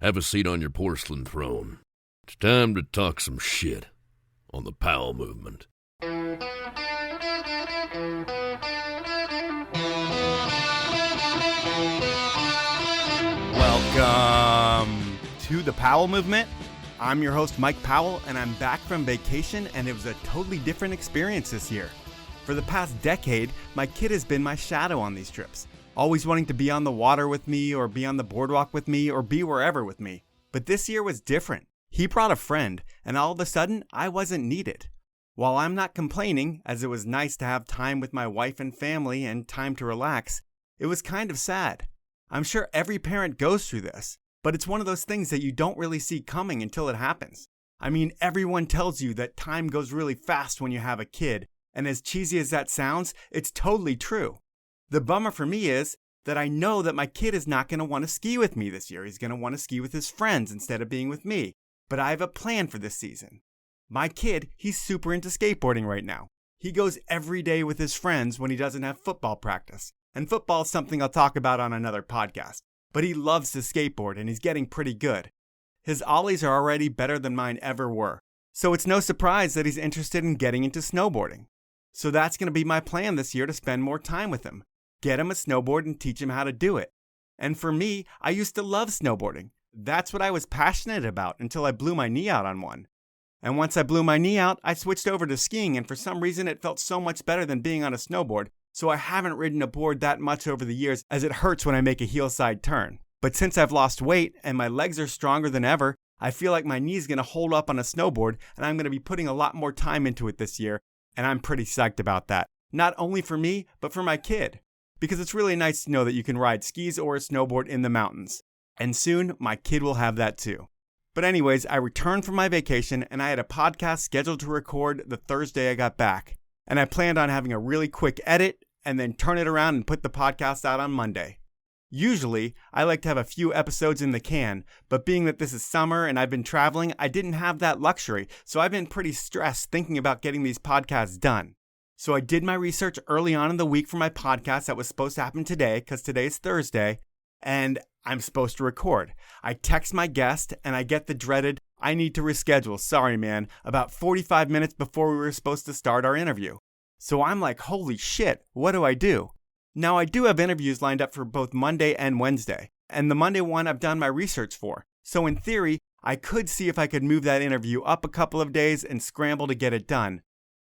Have a seat on your porcelain throne. It's time to talk some shit on the Powell movement. Welcome to the Powell movement. I'm your host, Mike Powell, and I'm back from vacation, and it was a totally different experience this year. For the past decade, my kid has been my shadow on these trips, always wanting to be on the water with me, or be on the boardwalk with me, or be wherever with me. But this year was different. He brought a friend, and all of a sudden, I wasn't needed. While I'm not complaining, as it was nice to have time with my wife and family and time to relax, it was kind of sad. I'm sure every parent goes through this, but it's one of those things that you don't really see coming until it happens. I mean, everyone tells you that time goes really fast when you have a kid, and as cheesy as that sounds, it's totally true. The bummer for me is that I know that my kid is not going to want to ski with me this year. He's going to want to ski with his friends instead of being with me. But I have a plan for this season. My kid, he's super into skateboarding right now. He goes every day with his friends when he doesn't have football practice. And football is something I'll talk about on another podcast. But he loves to skateboard and he's getting pretty good. His ollies are already better than mine ever were. So it's no surprise that he's interested in getting into snowboarding. So that's going to be my plan this year, to spend more time with him. Get him a snowboard and teach him how to do it. And for me, I used to love snowboarding. That's what I was passionate about until I blew my knee out on one. And once I blew my knee out, I switched over to skiing, and for some reason it felt so much better than being on a snowboard. So I haven't ridden a board that much over the years, as it hurts when I make a heel side turn. But since I've lost weight and my legs are stronger than ever, I feel like my knee's going to hold up on a snowboard, and I'm going to be putting a lot more time into it this year, and I'm pretty psyched about that. Not only for me, but for my kid. Because it's really nice to know that you can ride skis or a snowboard in the mountains. And soon, my kid will have that too. But anyways, I returned from my vacation, and I had a podcast scheduled to record the Thursday I got back. And I planned on having a really quick edit, and then turn it around and put the podcast out on Monday. Usually, I like to have a few episodes in the can, but being that this is summer and I've been traveling, I didn't have that luxury, so I've been pretty stressed thinking about getting these podcasts done. So I did my research early on in the week for my podcast that was supposed to happen today, because today's Thursday, and I'm supposed to record. I text my guest, and I get the dreaded, "I need to reschedule, sorry man," about 45 minutes before we were supposed to start our interview. So I'm like, holy shit, what do I do? Now, I do have interviews lined up for both Monday and Wednesday, and the Monday one I've done my research for. So in theory, I could see if I could move that interview up a couple of days and scramble to get it done.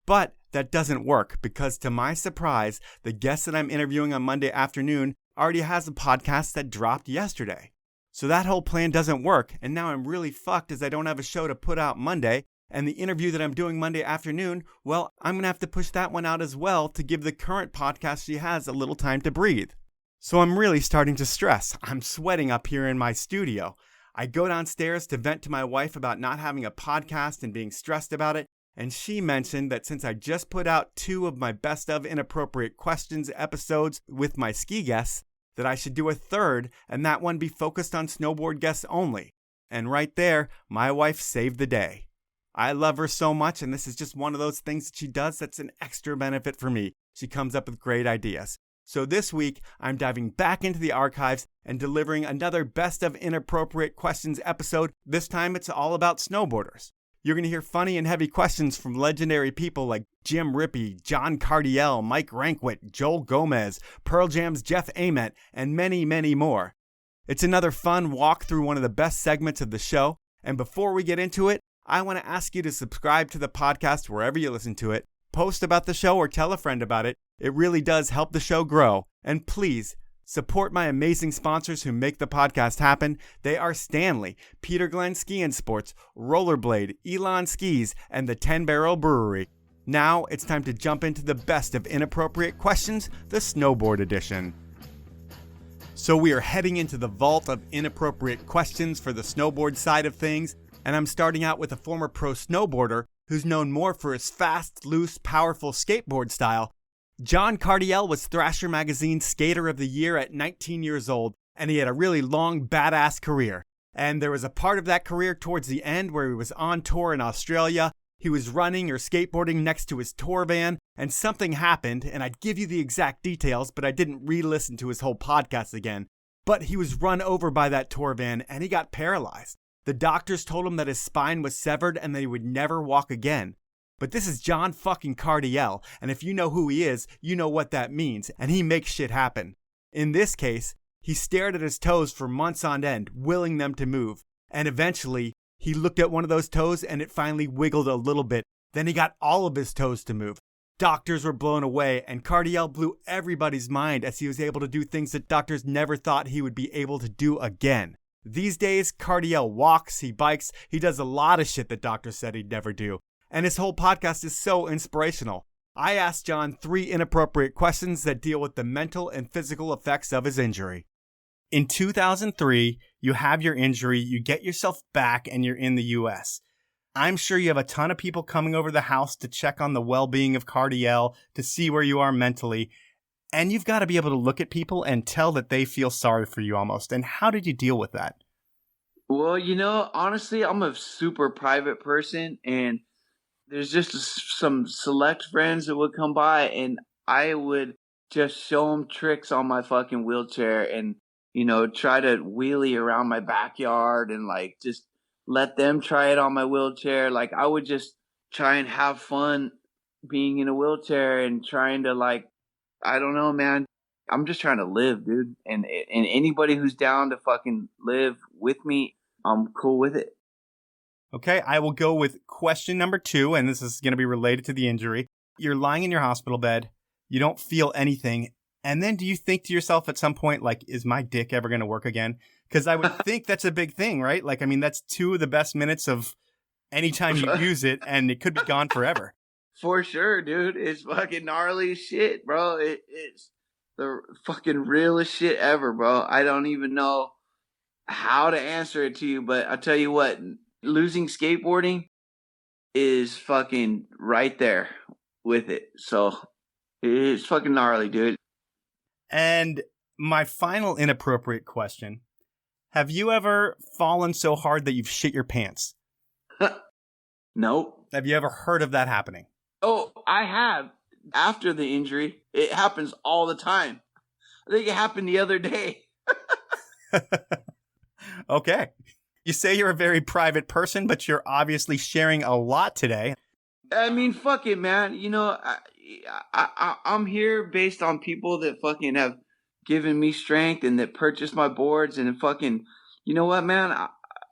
But that doesn't work because, to my surprise, the guest that I'm interviewing on Monday afternoon already has a podcast that dropped yesterday. So that whole plan doesn't work, and now I'm really fucked as I don't have a show to put out Monday. And the interview that I'm doing Monday afternoon, well, I'm going to have to push that one out as well to give the current podcast she has a little time to breathe. So I'm really starting to stress. I'm sweating up here in my studio. I go downstairs to vent to my wife about not having a podcast and being stressed about it. And she mentioned that since I just put out 2 of my best of Inappropriate Questions episodes with my ski guests, that I should do a 3rd, and that one be focused on snowboard guests only. And right there, my wife saved the day. I love her so much, and this is just one of those things that she does that's an extra benefit for me. She comes up with great ideas. So this week, I'm diving back into the archives and delivering another Best of Inappropriate Questions episode. This time, it's all about snowboarders. You're going to hear funny and heavy questions from legendary people like Jim Rippey, John Cardiel, Mike Ranquet, Joel Gomez, Pearl Jam's Jeff Ament, and many, many more. It's another fun walk through one of the best segments of the show. And before we get into it, I want to ask you to subscribe to the podcast wherever you listen to it, post about the show, or tell a friend about it. It really does help the show grow. And please, support my amazing sponsors who make the podcast happen. They are Stanley, Peter Glen Ski and Sports, Rollerblade, Elon Skis, and the 10 Barrel Brewery. Now it's time to jump into the Best of Inappropriate Questions, the Snowboard edition. So we are heading into the vault of inappropriate questions for the snowboard side of things. And I'm starting out with a former pro snowboarder who's known more for his fast, loose, powerful skateboard style. John Cardiel was Thrasher Magazine's Skater of the Year at 19 years old, and he had a really long, badass career. And there was a part of that career towards the end where he was on tour in Australia. He was running or skateboarding next to his tour van, and something happened, and I'd give you the exact details, but I didn't re-listen to his whole podcast again. But he was run over by that tour van and he got paralyzed. The doctors told him that his spine was severed and that he would never walk again. But this is John fucking Cardiel, and if you know who he is, you know what that means, and he makes shit happen. In this case, he stared at his toes for months on end, willing them to move, and eventually, he looked at one of those toes and it finally wiggled a little bit. Then he got all of his toes to move. Doctors were blown away, and Cardiel blew everybody's mind as he was able to do things that doctors never thought he would be able to do again. These days, Cardiel walks, he bikes, he does a lot of shit that doctors said he'd never do. And his whole podcast is so inspirational. I asked John 3 inappropriate questions that deal with the mental and physical effects of his injury. In 2003, you have your injury, you get yourself back, and you're in the U.S. I'm sure you have a ton of people coming over the house to check on the well-being of Cardiel, to see where you are mentally. And you've got to be able to look at people and tell that they feel sorry for you almost. And how did you deal with that? Well, honestly, I'm a super private person, and there's just some select friends that would come by, and I would just show them tricks on my fucking wheelchair and, try to wheelie around my backyard and, just let them try it on my wheelchair. I would just try and have fun being in a wheelchair and trying to, I don't know, man. I'm just trying to live, dude. And anybody who's down to fucking live with me, I'm cool with it. Okay, I will go with question number 2, and this is going to be related to the injury. You're lying in your hospital bed. You don't feel anything. And then do you think to yourself at some point, is my dick ever going to work again? Because I would think that's a big thing, right? That's 2 of the best minutes of any time you use it, and it could be gone forever. For sure, dude. It's fucking gnarly as shit, bro. It's the fucking realest shit ever, bro. I don't even know how to answer it to you, but I'll tell you what, losing skateboarding is fucking right there with it. So it's fucking gnarly, dude. And my final inappropriate question, have you ever fallen so hard that you've shit your pants? Nope. Have you ever heard of that happening? Oh, I have. After the injury, it happens all the time. I think it happened the other day. Okay. You say you're a very private person, but you're obviously sharing a lot today. I mean, fuck it, man. I'm here based on people that fucking have given me strength and that purchased my boards and fucking, you know what, man?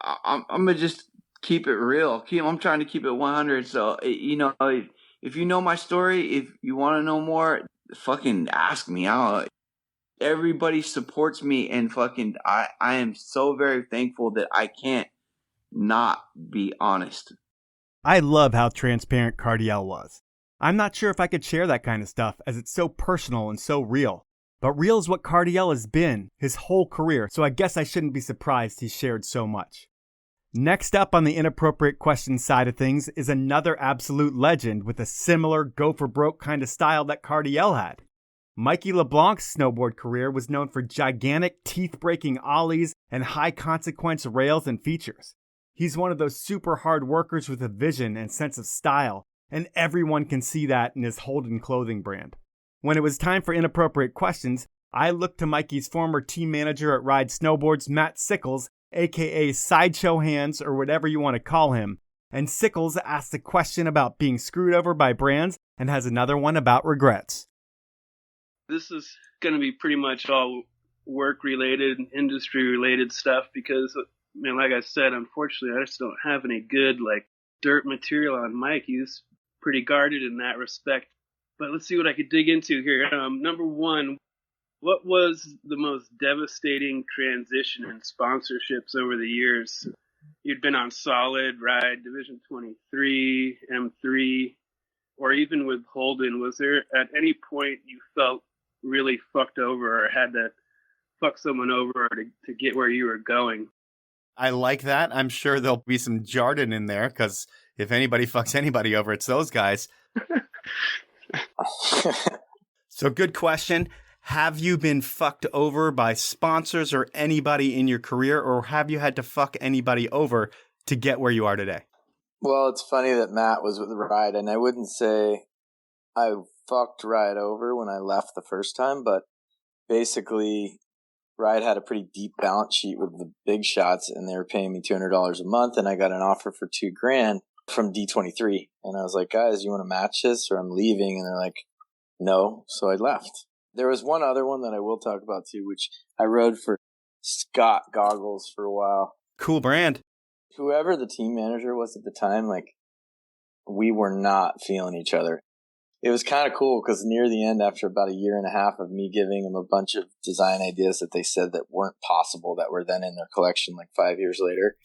I'm gonna just keep it real. I'm trying to keep it 100. So, if you know my story, if you want to know more, fucking ask me out. Everybody supports me, and fucking I am so very thankful that I can't not be honest. I love how transparent Cardiel was. I'm not sure if I could share that kind of stuff as it's so personal and so real. But real is what Cardiel has been his whole career, so I guess I shouldn't be surprised he shared so much. Next up on the inappropriate questions side of things is another absolute legend with a similar go-for-broke kind of style that Cardiel had. Mikey LeBlanc's snowboard career was known for gigantic teeth-breaking ollies and high-consequence rails and features. He's one of those super hard workers with a vision and sense of style, and everyone can see that in his Holden clothing brand. When it was time for inappropriate questions, I looked to Mikey's former team manager at Ride Snowboards, Matt Sickels, aka Sideshow Hands or whatever you want to call him, and Sickels asked a question about being screwed over by brands and has another one about regrets. This is going to be pretty much all work-related, industry-related stuff because, like I said, unfortunately, I just don't have any good, dirt material on Mike. He's pretty guarded in that respect. But let's see what I could dig into here. Number one, what was the most devastating transition in sponsorships over the years? You'd been on Solid, Ride, Division 23, M3, or even with Holden. Was there at any point you felt really fucked over or had to fuck someone over to get where you were going? I like that. I'm sure there'll be some Jarden in there because if anybody fucks anybody over, it's those guys. So good question. Have you been fucked over by sponsors or anybody in your career, or have you had to fuck anybody over to get where you are today? Well, it's funny that Matt was with Ride, and I wouldn't say I fucked Ride over when I left the first time, but basically Ride had a pretty deep balance sheet with the big shots, and they were paying me $200 a month, and I got an offer for $2,000 from D23. And I was like, guys, you want to match this or I'm leaving? And they're like, no. So I left. There was one other one that I will talk about too, which I rode for Scott Goggles for a while. Cool brand. Whoever the team manager was at the time, like, we were not feeling each other. It was kind of cool because near the end, after about a year and a half of me giving them a bunch of design ideas that they said that weren't possible, that were then in their collection like 5 years later,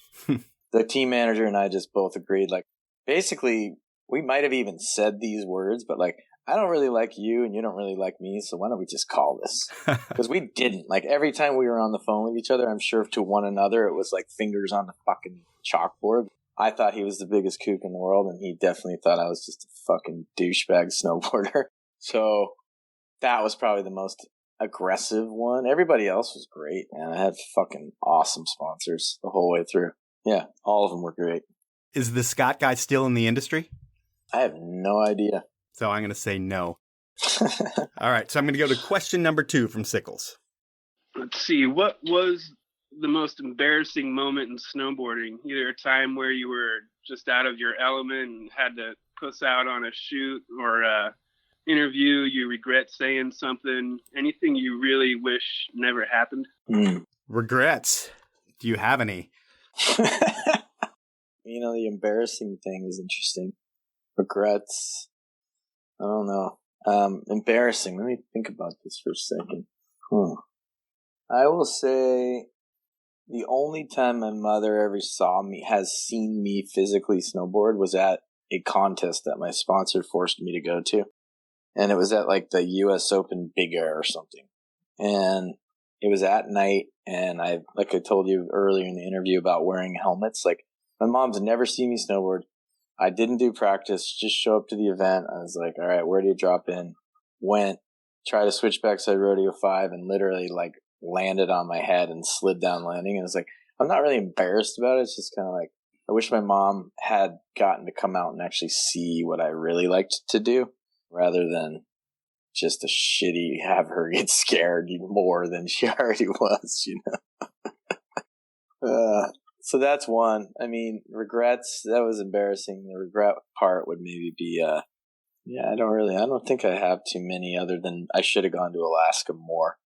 the team manager and I just both agreed, like, basically, we might have even said these words, but like, I don't really like you and you don't really like me, so why don't we just call this? Because we didn't. Like, every time we were on the phone with each other, I'm sure to one another, it was like fingers on the fucking chalkboard. I thought he was the biggest kook in the world, and he definitely thought I was just a fucking douchebag snowboarder. So that was probably the most aggressive one. Everybody else was great, man. I had fucking awesome sponsors the whole way through. Yeah, all of them were great. Is the Scott guy still in the industry? I have no idea. So I'm going to say no. All right, so I'm going to go to question number 2 from Sickels. Let's see, what was the most embarrassing moment in snowboarding? Either a time where you were just out of your element and had to puss out on a shoot, or a interview you regret saying something, anything you really wish never happened? Regrets. Do you have any? You know, the embarrassing thing is interesting. Regrets. I don't know. Embarrassing. Let me think about this for a second. I will say the only time my mother ever has seen me physically snowboard was at a contest that my sponsor forced me to go to. And it was at like the US Open Big Air or something. And it was at night. And like I told you earlier in the interview about wearing helmets, like, my mom's never seen me snowboard. I didn't do practice, just show up to the event. I was like, all right, where do you drop in? Went, tried to switch backside rodeo 5 and literally like landed on my head and slid down landing. And it's like, I'm not really embarrassed about it. It's just kind of like, I wish my mom had gotten to come out and actually see what I really liked to do, rather than just have her get scared more than she already was, you know? So that's one. I mean, regrets, that was embarrassing. The regret part would maybe be, I don't think I have too many, other than I should have gone to Alaska more.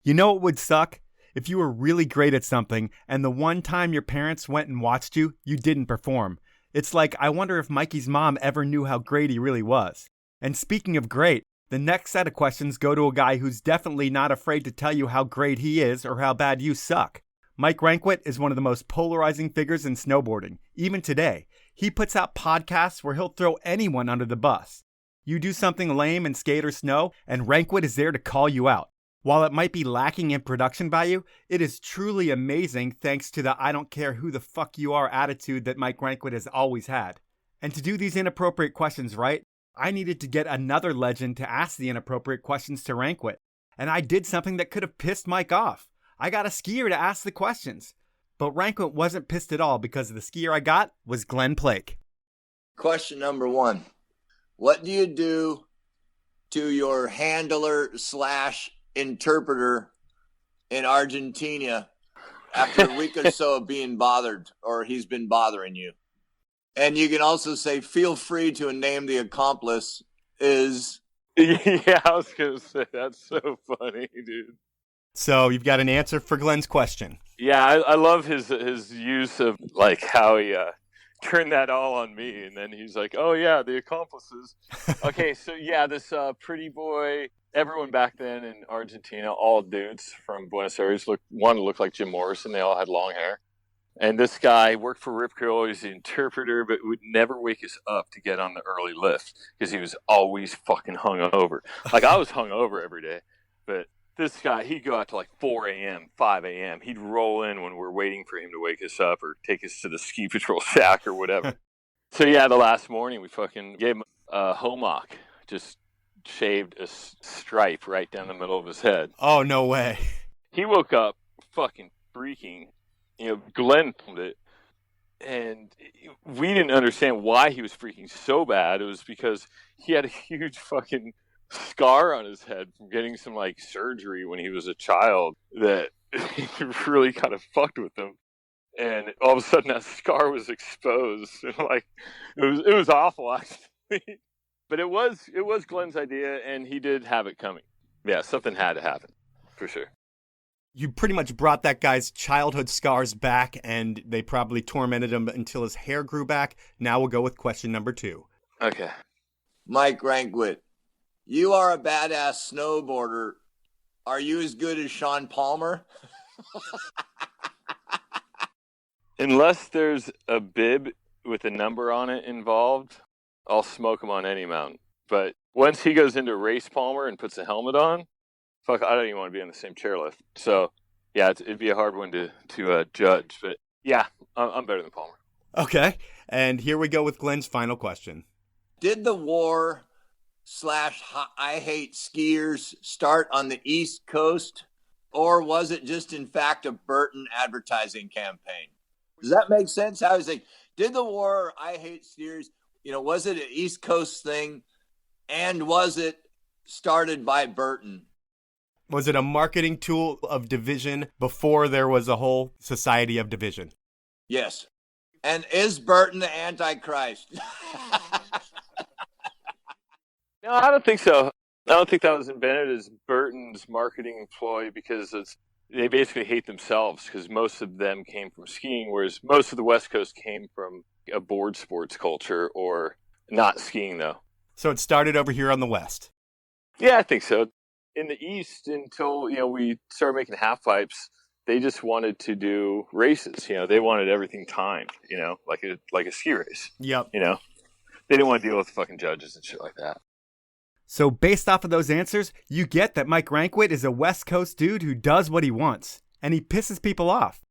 You know what would suck? If you were really great at something, and the one time your parents went and watched you, you didn't perform. It's like, I wonder if Mikey's mom ever knew how great he really was. And speaking of great, the next set of questions go to a guy who's definitely not afraid to tell you how great he is or how bad you suck. Mike Ranquet is one of the most polarizing figures in snowboarding. Even today, he puts out podcasts where he'll throw anyone under the bus. You do something lame in skate or snow, and Ranquet is there to call you out. While it might be lacking in production value, it is truly amazing thanks to the I don't care who the fuck you are attitude that Mike Ranquet has always had. And to do these inappropriate questions right, I needed to get another legend to ask the inappropriate questions to Ranquet. And I did something that could have pissed Mike off. I got a skier to ask the questions. But Ranquet wasn't pissed at all because the skier I got was Glen Plake. Question number 1. What do you do to your handler / interpreter in Argentina after a week or so of being bothered, or he's been bothering you? And you can also say, feel free to name the accomplice is... Yeah, I was going to say, that's so funny, dude. So you've got an answer for Glen's question. Yeah, I love his use of like how he turned that all on me, and then he's like, "Oh yeah, the accomplices." Okay, so yeah, this pretty boy. Everyone back then in Argentina, all dudes from Buenos Aires, looked like Jim Morrison. They all had long hair, and this guy worked for Rip Curl. He was the interpreter, but would never wake us up to get on the early lift because he was always fucking hungover. Like I was hungover every day, but this guy, he'd go out to like 4 a.m., 5 a.m. He'd roll in when we're waiting for him to wake us up or take us to the ski patrol shack or whatever. So yeah, the last morning we fucking gave him a homok, just shaved a stripe right down the middle of his head. Oh, no way. He woke up fucking freaking, Glen filmed it. And we didn't understand why he was freaking so bad. It was because he had a huge fucking scar on his head from getting some like surgery when he was a child that really kind of fucked with him. And all of a sudden that scar was exposed. Like, it was awful, actually. But it was Glen's idea, and he did have it coming. Yeah, something had to happen, for sure. You pretty much brought that guy's childhood scars back, and they probably tormented him until his hair grew back. Now we'll go with question number 2. Okay. Mike Ranquet, you are a badass snowboarder. Are you as good as Sean Palmer? Unless there's a bib with a number on it involved, I'll smoke him on any mountain. But once he goes into race Palmer and puts a helmet on, fuck, I don't even want to be on the same chairlift. So, yeah, it'd be a hard one to judge. But, yeah, I'm better than Palmer. Okay, and here we go with Glen's final question. Did the war / I hate skiers start on the East Coast, or was it just, in fact, a Burton advertising campaign? Does that make sense? I was like, did the war I hate skiers, was it an East Coast thing, and was it started by Burton? Was it a marketing tool of division before there was a whole society of division? Yes. And is Burton the Antichrist? No, I don't think so. I don't think that was invented as Burton's marketing ploy because they basically hate themselves because most of them came from skiing, whereas most of the West Coast came from a board sports culture or not skiing, though. So it started over here on the West? Yeah, I think so. In the East, until we started making half pipes, they just wanted to do races. They wanted everything timed. Like a ski race. Yep. They didn't want to deal with fucking judges and shit like that. So based off of those answers, you get that Mike Ranquet is a West Coast dude who does what he wants, and he pisses people off.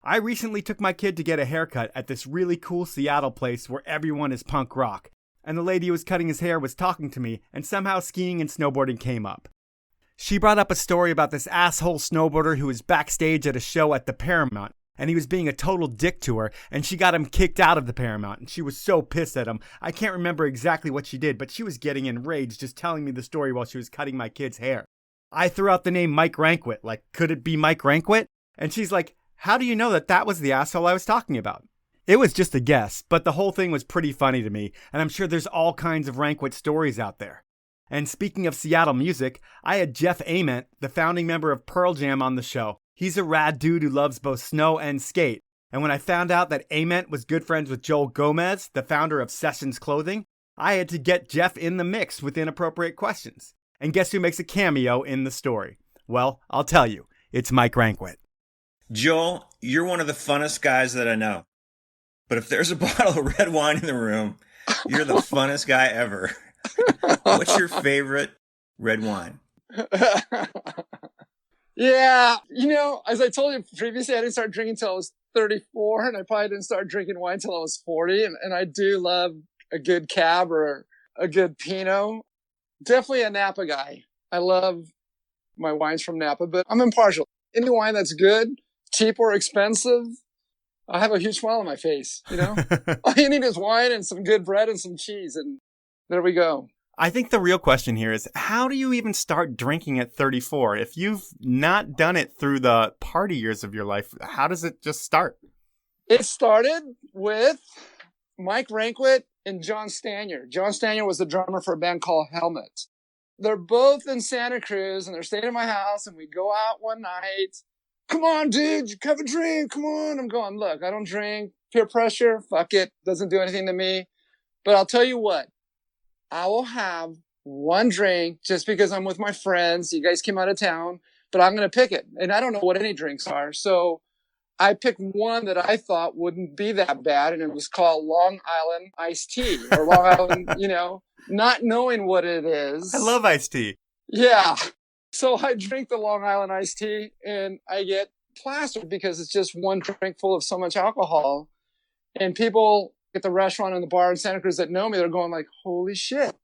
I recently took my kid to get a haircut at this really cool Seattle place where everyone is punk rock, and the lady who was cutting his hair was talking to me, and somehow skiing and snowboarding came up. She brought up a story about this asshole snowboarder who was backstage at a show at the Paramount, and he was being a total dick to her, and she got him kicked out of the Paramount, and she was so pissed at him. I can't remember exactly what she did, but she was getting enraged just telling me the story while she was cutting my kid's hair. I threw out the name Mike Ranquet, like, could it be Mike Ranquet? And she's like, how do you know that was the asshole I was talking about? It was just a guess, but the whole thing was pretty funny to me, and I'm sure there's all kinds of Ranquet stories out there. And speaking of Seattle music, I had Jeff Ament, the founding member of Pearl Jam, on the show. He's a rad dude who loves both snow and skate. And when I found out that Ament was good friends with Joel Gomez, the founder of Sessions Clothing, I had to get Jeff in the mix with Inappropriate Questions. And guess who makes a cameo in the story? Well, I'll tell you. It's Mike Ranquet. Joel, you're one of the funnest guys that I know. But if there's a bottle of red wine in the room, you're the funnest guy ever. What's your favorite red wine? Yeah, as I told you previously, I didn't start drinking until I was 34, and I probably didn't start drinking wine until I was 40. And I do love a good cab or a good Pinot. Definitely a Napa guy. I love my wines from Napa, but I'm impartial. Any wine that's good, cheap or expensive, I have a huge smile on my face, All you need is wine and some good bread and some cheese, and there we go. I think the real question here is, how do you even start drinking at 34? If you've not done it through the party years of your life, how does it just start? It started with Mike Ranquet and John Stanier. John Stanier was the drummer for a band called Helmet. They're both in Santa Cruz, and they're staying at my house, and we go out one night. Come on, dude, have a drink. Come on. I'm going, look, I don't drink. Peer pressure, fuck it. Doesn't do anything to me. But I'll tell you what. I will have one drink just because I'm with my friends. You guys came out of town, but I'm going to pick it. And I don't know what any drinks are. So I picked one that I thought wouldn't be that bad. And it was called Long Island Iced Tea or Long Island, not knowing what it is. I love iced tea. Yeah. So I drink the Long Island Iced Tea and I get plastered because it's just one drink full of so much alcohol. And people at the restaurant and the bar in Santa Cruz that know me, they're going like, holy shit,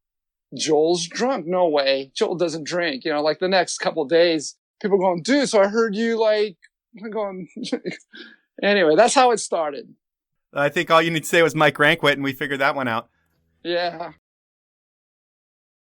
Joel's drunk. No way. Joel doesn't drink. Like the next couple of days, people are going, dude, so I heard you I'm going, anyway, that's how it started. I think all you need to say was Mike Ranquet, and we figured that one out. Yeah.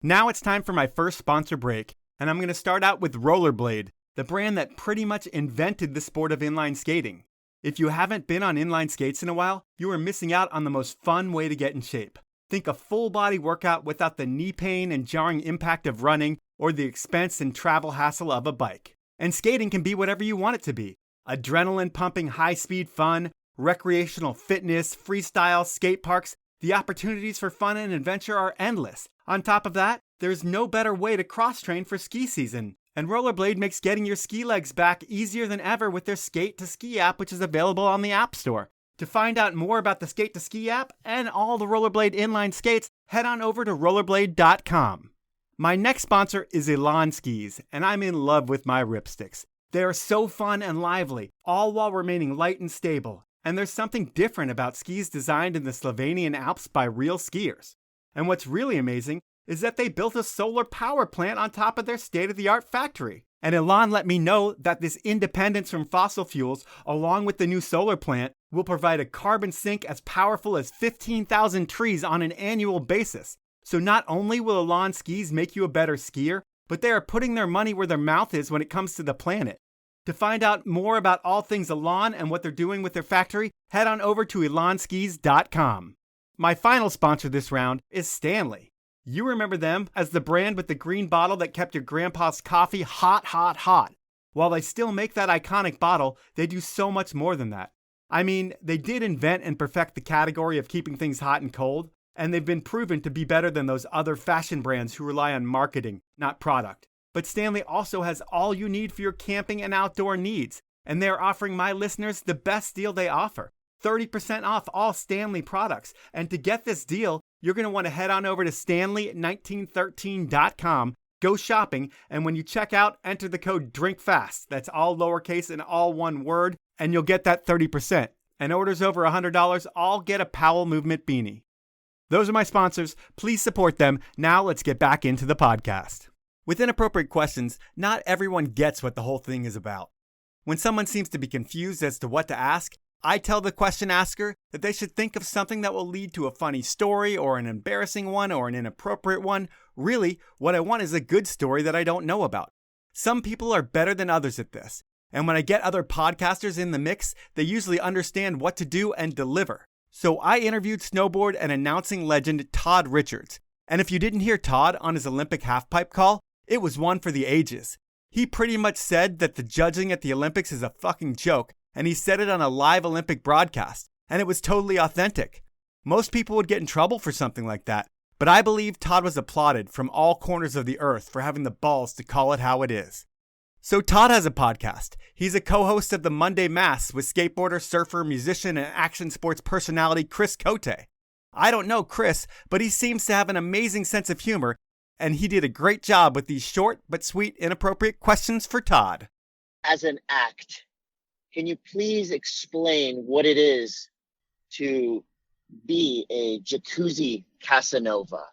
Now it's time for my first sponsor break, and I'm going to start out with Rollerblade. the brand that pretty much invented the sport of inline skating. If you haven't been on inline skates in a while, you are missing out on the most fun way to get in shape. Think a full body workout without the knee pain and jarring impact of running or the expense and travel hassle of a bike. And skating can be whatever you want it to be. Adrenaline pumping high speed fun, recreational fitness, freestyle, skate parks. The opportunities for fun and adventure are endless. On top of that, there's no better way to cross-train for ski season. And Rollerblade makes getting your ski legs back easier than ever with their Skate to Ski app, which is available on the App Store. To find out more about the Skate to Ski app and all the Rollerblade inline skates, head on over to rollerblade.com. My next sponsor is Elan Skis, and I'm in love with my ripsticks. They are so fun and lively, all while remaining light and stable. And there's something different about skis designed in the Slovenian Alps by real skiers. And what's really amazing is that they built a solar power plant on top of their state-of-the-art factory. And Elan let me know that this independence from fossil fuels, along with the new solar plant, will provide a carbon sink as powerful as 15,000 trees on an annual basis. So not only will Elan skis make you a better skier, but they are putting their money where their mouth is when it comes to the planet. To find out more about all things Elan and what they're doing with their factory, head on over to elanskis.com. My final sponsor this round is Stanley. You remember them as the brand with the green bottle that kept your grandpa's coffee hot, hot, hot. While they still make that iconic bottle, they do so much more than that. I mean, they did invent and perfect the category of keeping things hot and cold, and they've been proven to be better than those other fashion brands who rely on marketing, not product. But Stanley also has all you need for your camping and outdoor needs, and they're offering my listeners the best deal they offer, 30% off all Stanley products. And to get this deal, you're going to want to head on over to stanley1913.com, go shopping, and when you check out, enter the code DRINKFAST. That's all lowercase and all one word, and you'll get that 30%. And orders over $100 all get a Powell Movement beanie. Those are my sponsors. Please support them. Now let's get back into the podcast. With Inappropriate Questions, not everyone gets what the whole thing is about. When someone seems to be confused as to what to ask, I tell the question asker that they should think of something that will lead to a funny story or an embarrassing one or an inappropriate one. Really, what I want is a good story that I don't know about. Some people are better than others at this, and when I get other podcasters in the mix, they usually understand what to do and deliver. So I interviewed snowboard and announcing legend Todd Richards. And if you didn't hear Todd on his Olympic halfpipe call, it was one for the ages. He pretty much said that the judging at the Olympics is a fucking joke, and he said it on a live Olympic broadcast, and it was totally authentic. Most people would get in trouble for something like that, but I believe Todd was applauded from all corners of the earth for having the balls to call it how it is. So Todd has a podcast. He's a co-host of the Monday Mass with skateboarder, surfer, musician, and action sports personality Chris Cote. I don't know Chris, but he seems to have an amazing sense of humor, and he did a great job with these short but sweet inappropriate questions for Todd. As an act, can you please explain what it is to be a jacuzzi Casanova?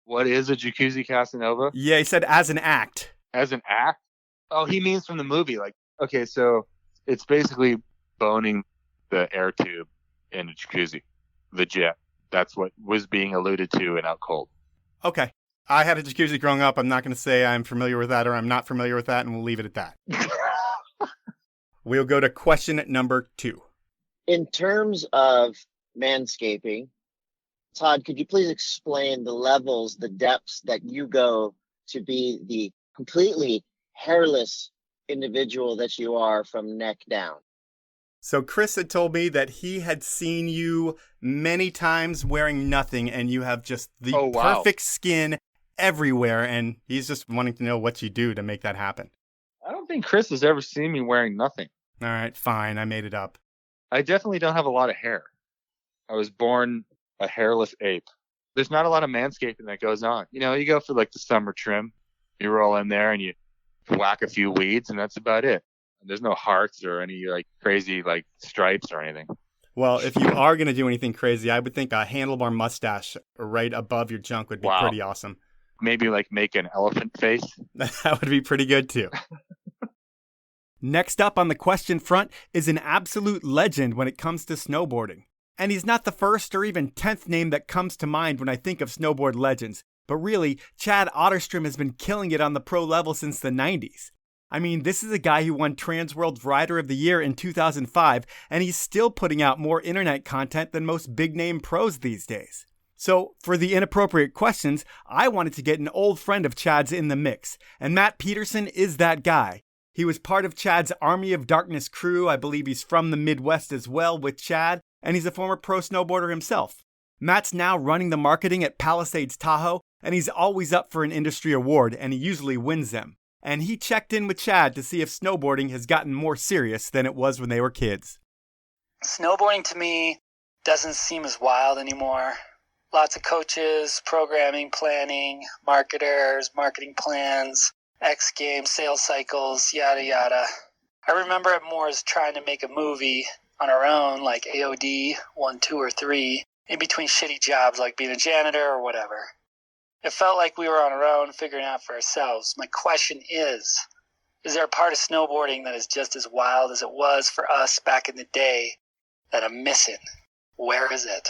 What is a jacuzzi Casanova? Yeah, he said as an act. As an act? Oh, he means from the movie. Like, okay, so it's basically boning the air tube in a jacuzzi, the jet. That's what was being alluded to in Out Cold. Okay. I had a jacuzzi growing up. I'm not going to say I'm familiar with that or I'm not familiar with that, and we'll leave it at that. We'll go to question number 2. In terms of manscaping, Todd, could you please explain the levels, the depths that you go to be the completely hairless individual that you are from neck down? So Chris had told me that he had seen you many times wearing nothing, and you have just the perfect skin everywhere, and he's just wanting to know what you do to make that happen. I don't think Chris has ever seen me wearing nothing. All right, fine. I made it up. I definitely don't have a lot of hair. I was born a hairless ape. There's not a lot of manscaping that goes on. You know, you go for like the summer trim, you roll in there and you whack a few weeds, and that's about it. There's no hearts or any like crazy like stripes or anything. Well, if you are going to do anything crazy, I would think a handlebar mustache right above your junk would be pretty awesome. Maybe like make an elephant face. That would be pretty good too. Next up on the question front is an absolute legend when it comes to snowboarding. And he's not the first or even 10th name that comes to mind when I think of snowboard legends. But really, Chad Otterstrom has been killing it on the pro level since the 90s. I mean, this is a guy who won Trans World's Rider of the Year in 2005, and he's still putting out more internet content than most big-name pros these days. So, for the Inappropriate Questions, I wanted to get an old friend of Chad's in the mix, and Matt Peterson is that guy. He was part of Chad's Army of Darkness crew. I believe he's from the Midwest as well with Chad, and he's a former pro snowboarder himself. Matt's now running the marketing at Palisades Tahoe, and he's always up for an industry award, and he usually wins them. And he checked in with Chad to see if snowboarding has gotten more serious than it was when they were kids. Snowboarding to me doesn't seem as wild anymore. Lots of coaches, programming, planning, marketers, marketing plans, X Games, sales cycles, yada yada. I remember it more as trying to make a movie on our own, like AOD 1, 2, or 3, in between shitty jobs like being a janitor or whatever. It felt like we were on our own, figuring out for ourselves. My question is there a part of snowboarding that is just as wild as it was for us back in the day that I'm missing? Where is it?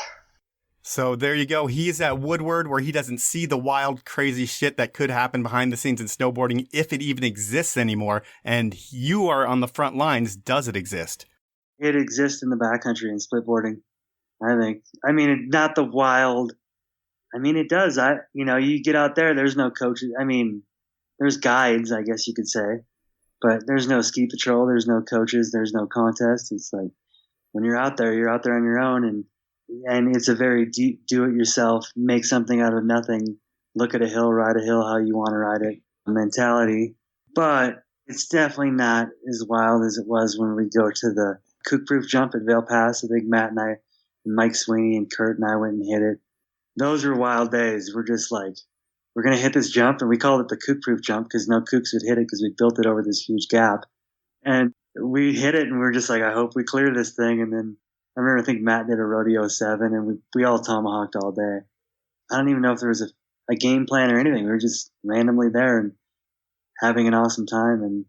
So there you go. He's at Woodward, where he doesn't see the wild, crazy shit that could happen behind the scenes in snowboarding, if it even exists anymore. And you are on the front lines. Does it exist? It exists in the backcountry in splitboarding, I think. I mean, not the wild. I mean, it does. You get out there, there's no coaches. I mean, there's guides, I guess you could say, but there's no ski patrol. There's no coaches. There's no contest. It's like when you're out there on your own, and it's a very deep do-it-yourself, make something out of nothing, look at a hill, ride a hill how you want to ride it mentality. But it's definitely not as wild as it was when we go to the Cook-Proof jump at Vail Pass. I think Matt and I, and Mike Sweeney and Kurt and I went and hit it. Those were wild days. We're just like, we're going to hit this jump. And we called it the Cook-Proof jump because no kooks would hit it because we built it over this huge gap. And we hit it and we were just like, I hope we clear this thing. And then I think Matt did a Rodeo 7 and we all tomahawked all day. I don't even know if there was a game plan or anything. We were just randomly there and having an awesome time. And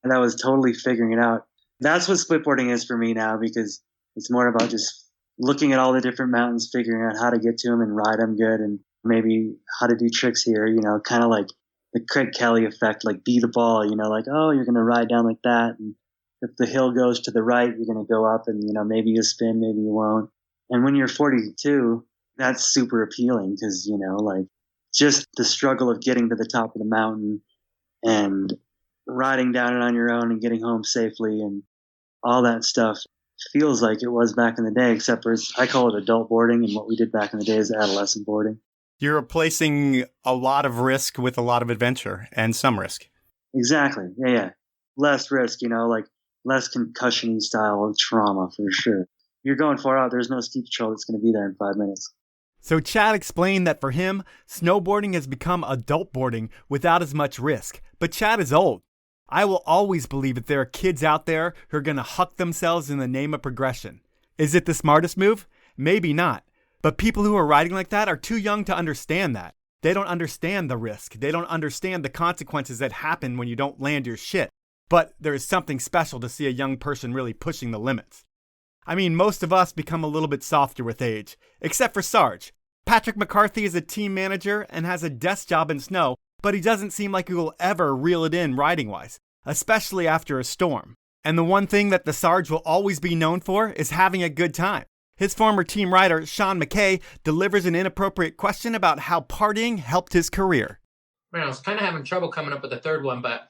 that was totally figuring it out. That's what splitboarding is for me now, because it's more about just looking at all the different mountains, figuring out how to get to them and ride them good, and maybe how to do tricks here, kind of like the Craig Kelly effect, like be the ball, like, oh, you're going to ride down like that. And if the hill goes to the right, you're going to go up and, maybe you spin, maybe you won't. And when you're 42, that's super appealing because, like just the struggle of getting to the top of the mountain and riding down it on your own and getting home safely and all that stuff feels like it was back in the day, except for I call it adult boarding, and what we did back in the day is adolescent boarding. You're replacing a lot of risk with a lot of adventure and some risk. Exactly. Yeah. Less risk, like less concussion-y style trauma for sure. You're going far out. There's no ski patrol that's going to be there in 5 minutes. So Chad explained that for him, snowboarding has become adult boarding without as much risk. But Chad is old. I will always believe that there are kids out there who are going to huck themselves in the name of progression. Is it the smartest move? Maybe not. But people who are riding like that are too young to understand that. They don't understand the risk. They don't understand the consequences that happen when you don't land your shit. But there is something special to see a young person really pushing the limits. I mean, most of us become a little bit softer with age, except for Sarge. Patrick McCarthy is a team manager and has a desk job in snow, but he doesn't seem like he will ever reel it in riding-wise, especially after a storm. And the one thing that the Sarge will always be known for is having a good time. His former team rider, Shaun McKay, delivers an inappropriate question about how partying helped his career. Man, I was kind of having trouble coming up with a third one, but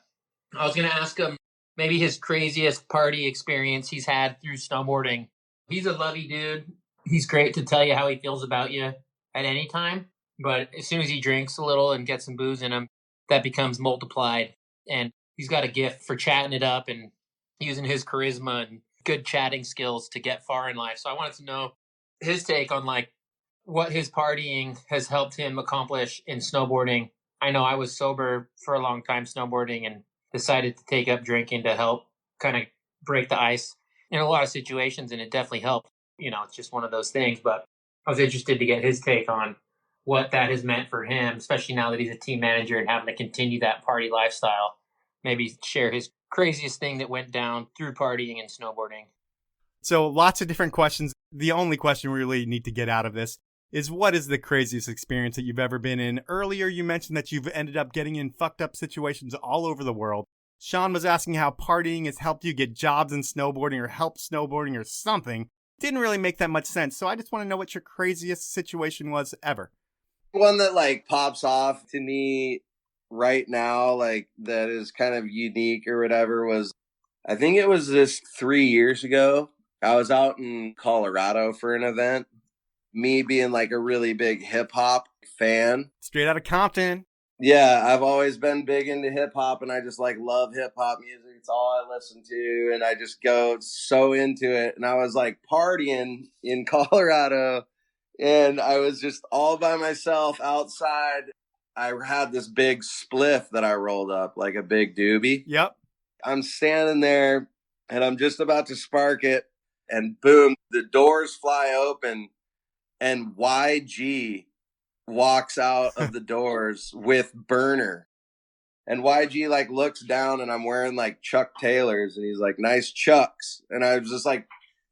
I was going to ask him maybe his craziest party experience he's had through snowboarding. He's a lovey dude. He's great to tell you how he feels about you at any time. But as soon as he drinks a little and gets some booze in him, that becomes multiplied. And he's got a gift for chatting it up and using his charisma and good chatting skills to get far in life. So I wanted to know his take on like what his partying has helped him accomplish in snowboarding. I know I was sober for a long time snowboarding and decided to take up drinking to help kind of break the ice in a lot of situations. And it definitely helped. It's just one of those things. But I was interested to get his take on what that has meant for him, especially now that he's a team manager and having to continue that party lifestyle. Maybe share his craziest thing that went down through partying and snowboarding. So lots of different questions. The only question we really need to get out of this, is what is the craziest experience that you've ever been in? Earlier, you mentioned that you've ended up getting in fucked up situations all over the world. Shaun was asking how partying has helped you get jobs in snowboarding or help snowboarding or something. Didn't really make that much sense, so I just want to know what your craziest situation was ever. One that like pops off to me right now, like that is kind of unique or whatever, was I think it was this 3 years ago. I was out in Colorado for an event. Me being like a really big hip hop fan. Straight out of Compton. Yeah, I've always been big into hip hop, and I just like love hip hop music. It's all I listen to, and I just go so into it. And I was like partying in Colorado, and I was just all by myself outside. I had this big spliff that I rolled up, like a big doobie. Yep. I'm standing there, and I'm just about to spark it, and boom, the doors fly open, and YG walks out of the doors with burner. And YG like looks down, and I'm wearing like Chuck Taylors, and he's like, nice Chucks. And I was just like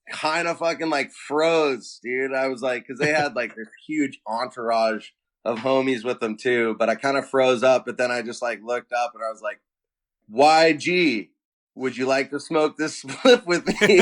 kind of fucking like froze, dude. I was like, because they had like this huge entourage of homies with them too, but I kind of froze up. But then I just like looked up, and I was like, YG, would you like to smoke this spliff with me?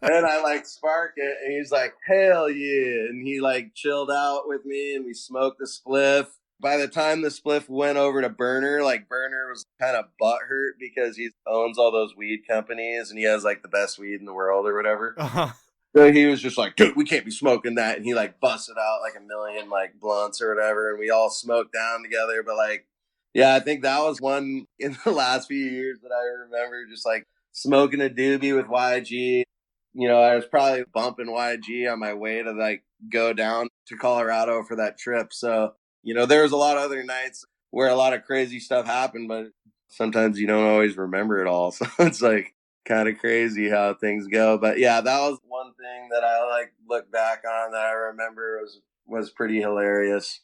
And I like spark it, and he's like, hell yeah. And he like chilled out with me, and we smoked the spliff. By the time the spliff went over to Burner, like Burner was kind of butthurt because he owns all those weed companies, and he has like the best weed in the world or whatever. Uh-huh. So he was just like, dude, we can't be smoking that. And he like busted out like a million like blunts or whatever, and we all smoked down together. But like, yeah, I think that was one in the last few years that I remember just like smoking a doobie with YG. You know, I was probably bumping YG on my way to like go down to Colorado for that trip. So, you know, there was a lot of other nights where a lot of crazy stuff happened, but sometimes you don't always remember it all. So it's like kind of crazy how things go. But yeah, that was one thing that I like look back on that I remember was pretty hilarious.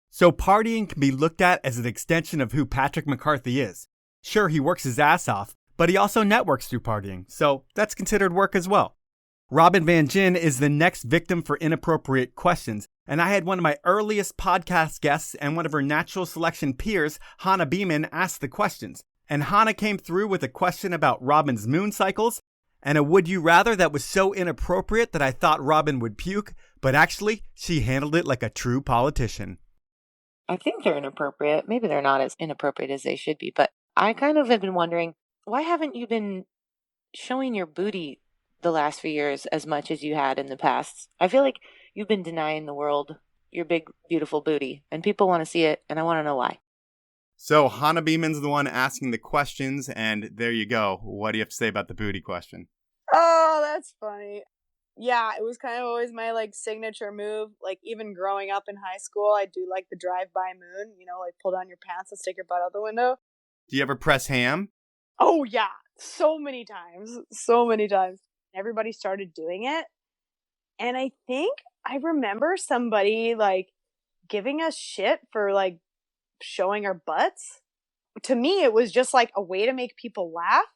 So partying can be looked at as an extension of who Patrick McCarthy is. Sure, he works his ass off, but he also networks through partying, so that's considered work as well. Robin Van Gyn is the next victim for Inappropriate Questions, and I had one of my earliest podcast guests and one of her natural selection peers, Hannah Beeman, ask the questions. And Hannah came through with a question about Robin's moon cycles, and a would you rather that was so inappropriate that I thought Robin would puke, but actually, she handled it like a true politician. I think they're inappropriate. Maybe they're not as inappropriate as they should be, but I kind of have been wondering, why haven't you been showing your booty the last few years as much as you had in the past? I feel like you've been denying the world your big, beautiful booty, and people want to see it, and I want to know why. So Hannah Beeman's the one asking the questions, and there you go. What do you have to say about the booty question? Oh, that's funny. Yeah, it was kind of always my like signature move. Like even growing up in high school, I do like the drive-by moon, you know, like pull down your pants and stick your butt out the window. Do you ever press ham? Oh yeah, so many times. So many times. Everybody started doing it. And I think I remember somebody like giving us shit for like showing our butts. To me, it was just like a way to make people laugh,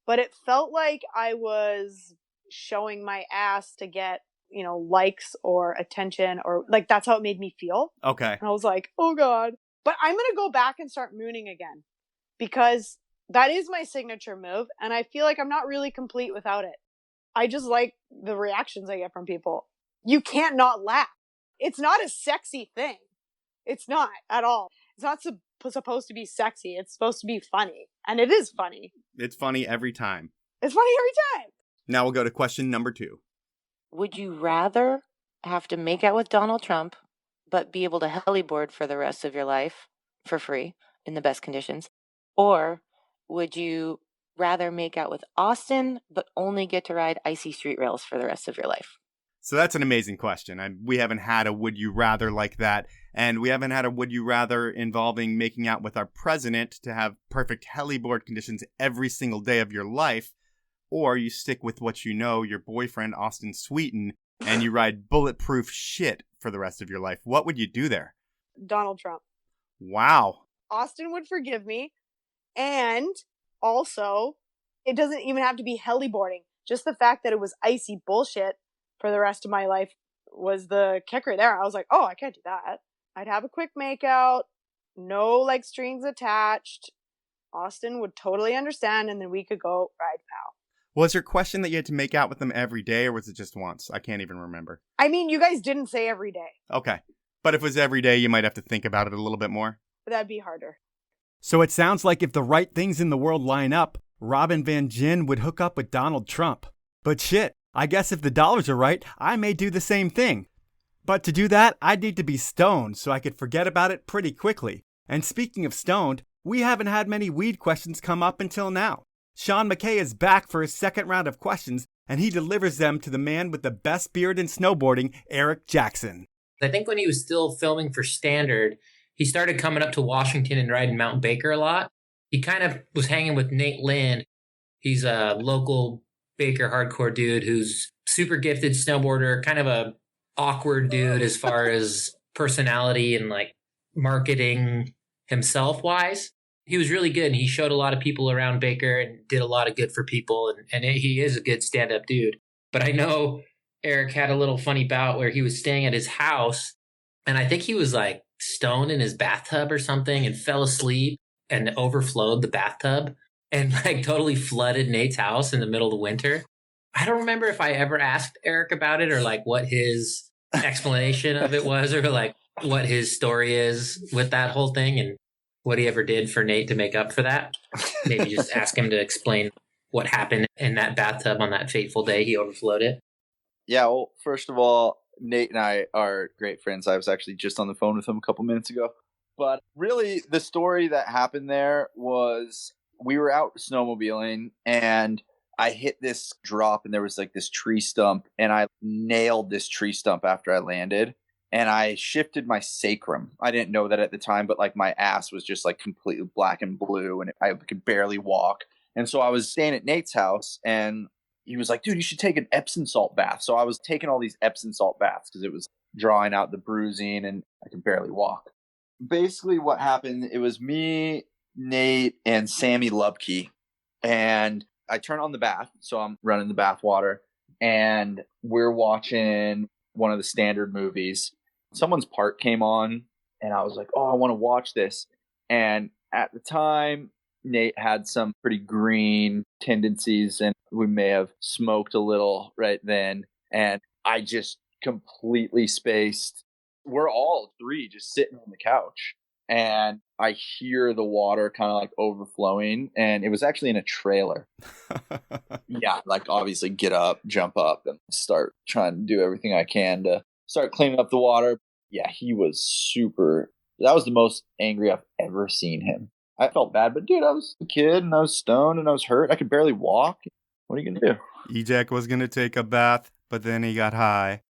but it felt like I was showing my ass to get, you know, likes or attention, or like that's how it made me feel. Okay. And I was like, oh God. But I'm going to go back and start mooning again because that is my signature move. And I feel like I'm not really complete without it. I just like the reactions I get from people. You can't not laugh. It's not a sexy thing. It's not at all. It's not supposed to be sexy. It's supposed to be funny. And it is funny. It's funny every time. It's funny every time. Now we'll go to question number 2. Would you rather have to make out with Donald Trump, but be able to heliboard for the rest of your life for free in the best conditions? Or would you rather make out with Austin, but only get to ride icy street rails for the rest of your life? So that's an amazing question. We haven't had a would you rather like that. And we haven't had a would you rather involving making out with our president to have perfect heliboard conditions every single day of your life. Or you stick with what you know, your boyfriend, Austin Sweeten, and you ride bulletproof shit for the rest of your life. What would you do there? Donald Trump. Wow. Austin would forgive me. And also, it doesn't even have to be heliboarding. Just the fact that it was icy bullshit for the rest of my life was the kicker there. I was like, oh, I can't do that. I'd have a quick makeout, no like strings attached. Austin would totally understand, and then we could go ride POW. Was your question that you had to make out with them every day, or was it just once? I can't even remember. I mean, you guys didn't say every day. Okay. But if it was every day, you might have to think about it a little bit more. That'd be harder. So it sounds like if the right things in the world line up, Robin Van Gyn would hook up with Donald Trump. But shit, I guess if the dollars are right, I may do the same thing. But to do that, I'd need to be stoned so I could forget about it pretty quickly. And speaking of stoned, we haven't had many weed questions come up until now. Shaun McKay is back for his second round of questions, and he delivers them to the man with the best beard in snowboarding, Eric Jackson. I think when he was still filming for Standard, he started coming up to Washington and riding Mount Baker a lot. He kind of was hanging with Nate Lynn. He's a local Baker hardcore dude who's super gifted snowboarder, kind of a awkward dude as far as personality and like marketing himself wise. He was really good, and he showed a lot of people around Baker and did a lot of good for people, and he is a good stand-up dude. But I know Eric had a little funny bout where he was staying at his house, and I think he was like stoned in his bathtub or something and fell asleep and overflowed the bathtub and like totally flooded Nate's house in the middle of the winter. I don't remember if I ever asked Eric about it or like what his explanation of it was or like what his story is with that whole thing and what he ever did for Nate to make up for that. Maybe just ask him to explain what happened in that bathtub on that fateful day he overflowed it. Yeah, well, first of all, Nate and I are great friends. I was actually just on the phone with him a couple minutes ago. But really, the story that happened there was we were out snowmobiling, and I hit this drop, and there was like this tree stump, and I nailed this tree stump after I landed. And I shifted my sacrum. I didn't know that at the time, but like my ass was just like completely black and blue and I could barely walk. And so I was staying at Nate's house and he was like, dude, you should take an Epsom salt bath. So I was taking all these Epsom salt baths because it was drawing out the bruising and I could barely walk. Basically what happened, it was me, Nate, and Sammy Lubke. And I turn on the bath. So I'm running the bath water and we're watching one of the Standard movies. Someone's part came on and I was like, oh, I want to watch this. And at the time, Nate had some pretty green tendencies and we may have smoked a little right then. And I just completely spaced. We're all three just sitting on the couch and I hear the water kind of like overflowing and it was actually in a trailer. Yeah, like obviously get up, jump up and start trying to do everything I can to start cleaning up the water. Yeah, he was super. That was the most angry I've ever seen him. I felt bad, but dude, I was a kid and I was stoned and I was hurt. I could barely walk. What are you going to do? Ejek was going to take a bath, but then he got high.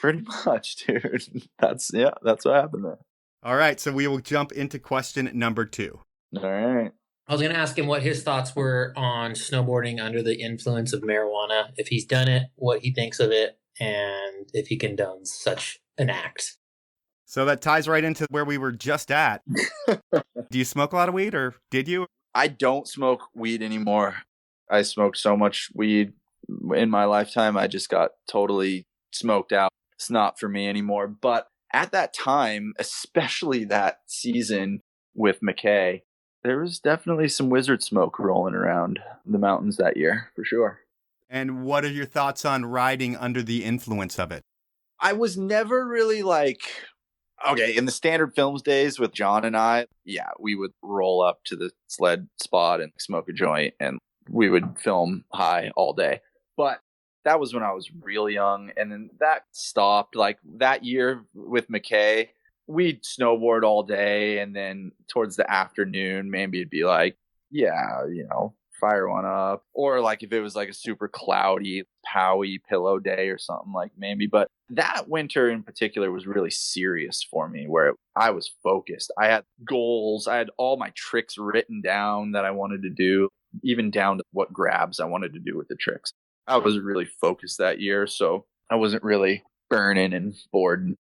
Pretty much, dude. That's what happened there. All right, so we will jump into question number 2. All right. I was going to ask him what his thoughts were on snowboarding under the influence of marijuana, if he's done it, what he thinks of it, and if he condones such an act. So that ties right into where we were just at. Do you smoke a lot of weed, or did you? I don't smoke weed anymore. I smoked so much weed in my lifetime, I just got totally smoked out. It's not for me anymore. But at that time, especially that season with McKay, there was definitely some wizard smoke rolling around the mountains that year, for sure. And what are your thoughts on riding under the influence of it? I was never really like, okay, in the Standard Films days with John and I, yeah, we would roll up to the sled spot and smoke a joint and we would film high all day. But that was when I was real young. And then that stopped. Like that year with McKay, we'd snowboard all day. And then towards the afternoon, maybe it'd be like, yeah, fire one up. Or like if it was like a super cloudy, powy pillow day or something, like maybe. But that winter in particular was really serious for me where I was focused. I had goals. I had all my tricks written down that I wanted to do, even down to what grabs I wanted to do with the tricks. I was really focused that year, so I wasn't really burning and bored.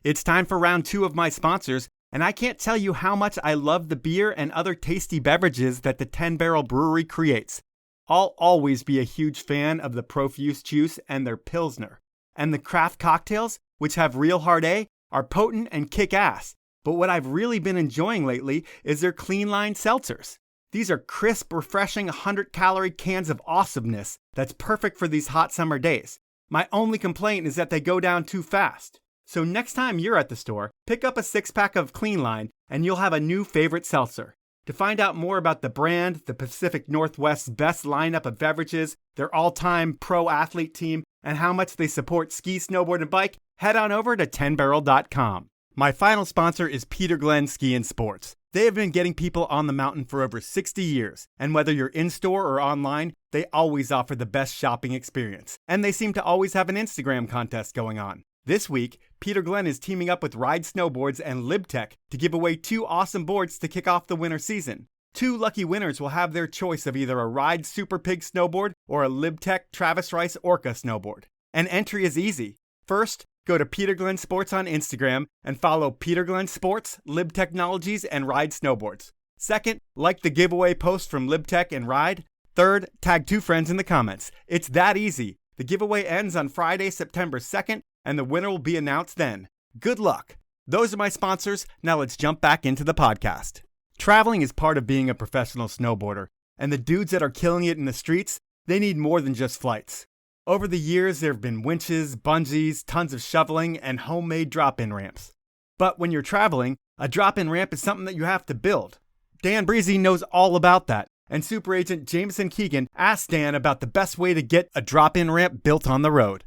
It's time for round 2 of my sponsors, and I can't tell you how much I love the beer and other tasty beverages that the 10 Barrel Brewery creates. I'll always be a huge fan of the Profuse Juice and their Pilsner. And the craft cocktails, which have real hard A, are potent and kick ass. But what I've really been enjoying lately is their clean line seltzers. These are crisp, refreshing 100-calorie cans of awesomeness that's perfect for these hot summer days. My only complaint is that they go down too fast. So next time you're at the store, pick up a 6-pack of Clean Line and you'll have a new favorite seltzer. To find out more about the brand, the Pacific Northwest's best lineup of beverages, their all-time pro athlete team, and how much they support ski, snowboard, and bike, head on over to 10barrel.com. My final sponsor is Peter Glen Ski and Sports. They have been getting people on the mountain for over 60 years, and whether you're in-store or online, they always offer the best shopping experience. And they seem to always have an Instagram contest going on. This week, Peter Glen is teaming up with Ride Snowboards and LibTech to give away 2 awesome boards to kick off the winter season. 2 lucky winners will have their choice of either a Ride Super Pig snowboard or a LibTech Travis Rice Orca snowboard. And entry is easy. First, go to Peter Glen Sports on Instagram and follow Peter Glen Sports, Lib Technologies, and Ride Snowboards. Second, like the giveaway post from LibTech and Ride. Third, tag 2 friends in the comments. It's that easy. The giveaway ends on Friday, September 2nd, and the winner will be announced then. Good luck. Those are my sponsors. Now let's jump back into the podcast. Traveling is part of being a professional snowboarder, and the dudes that are killing it in the streets, they need more than just flights. Over the years, there have been winches, bungees, tons of shoveling, and homemade drop-in ramps. But when you're traveling, a drop-in ramp is something that you have to build. Dan Breezy knows all about that, and Super Agent Jameson Keegan asked Dan about the best way to get a drop-in ramp built on the road.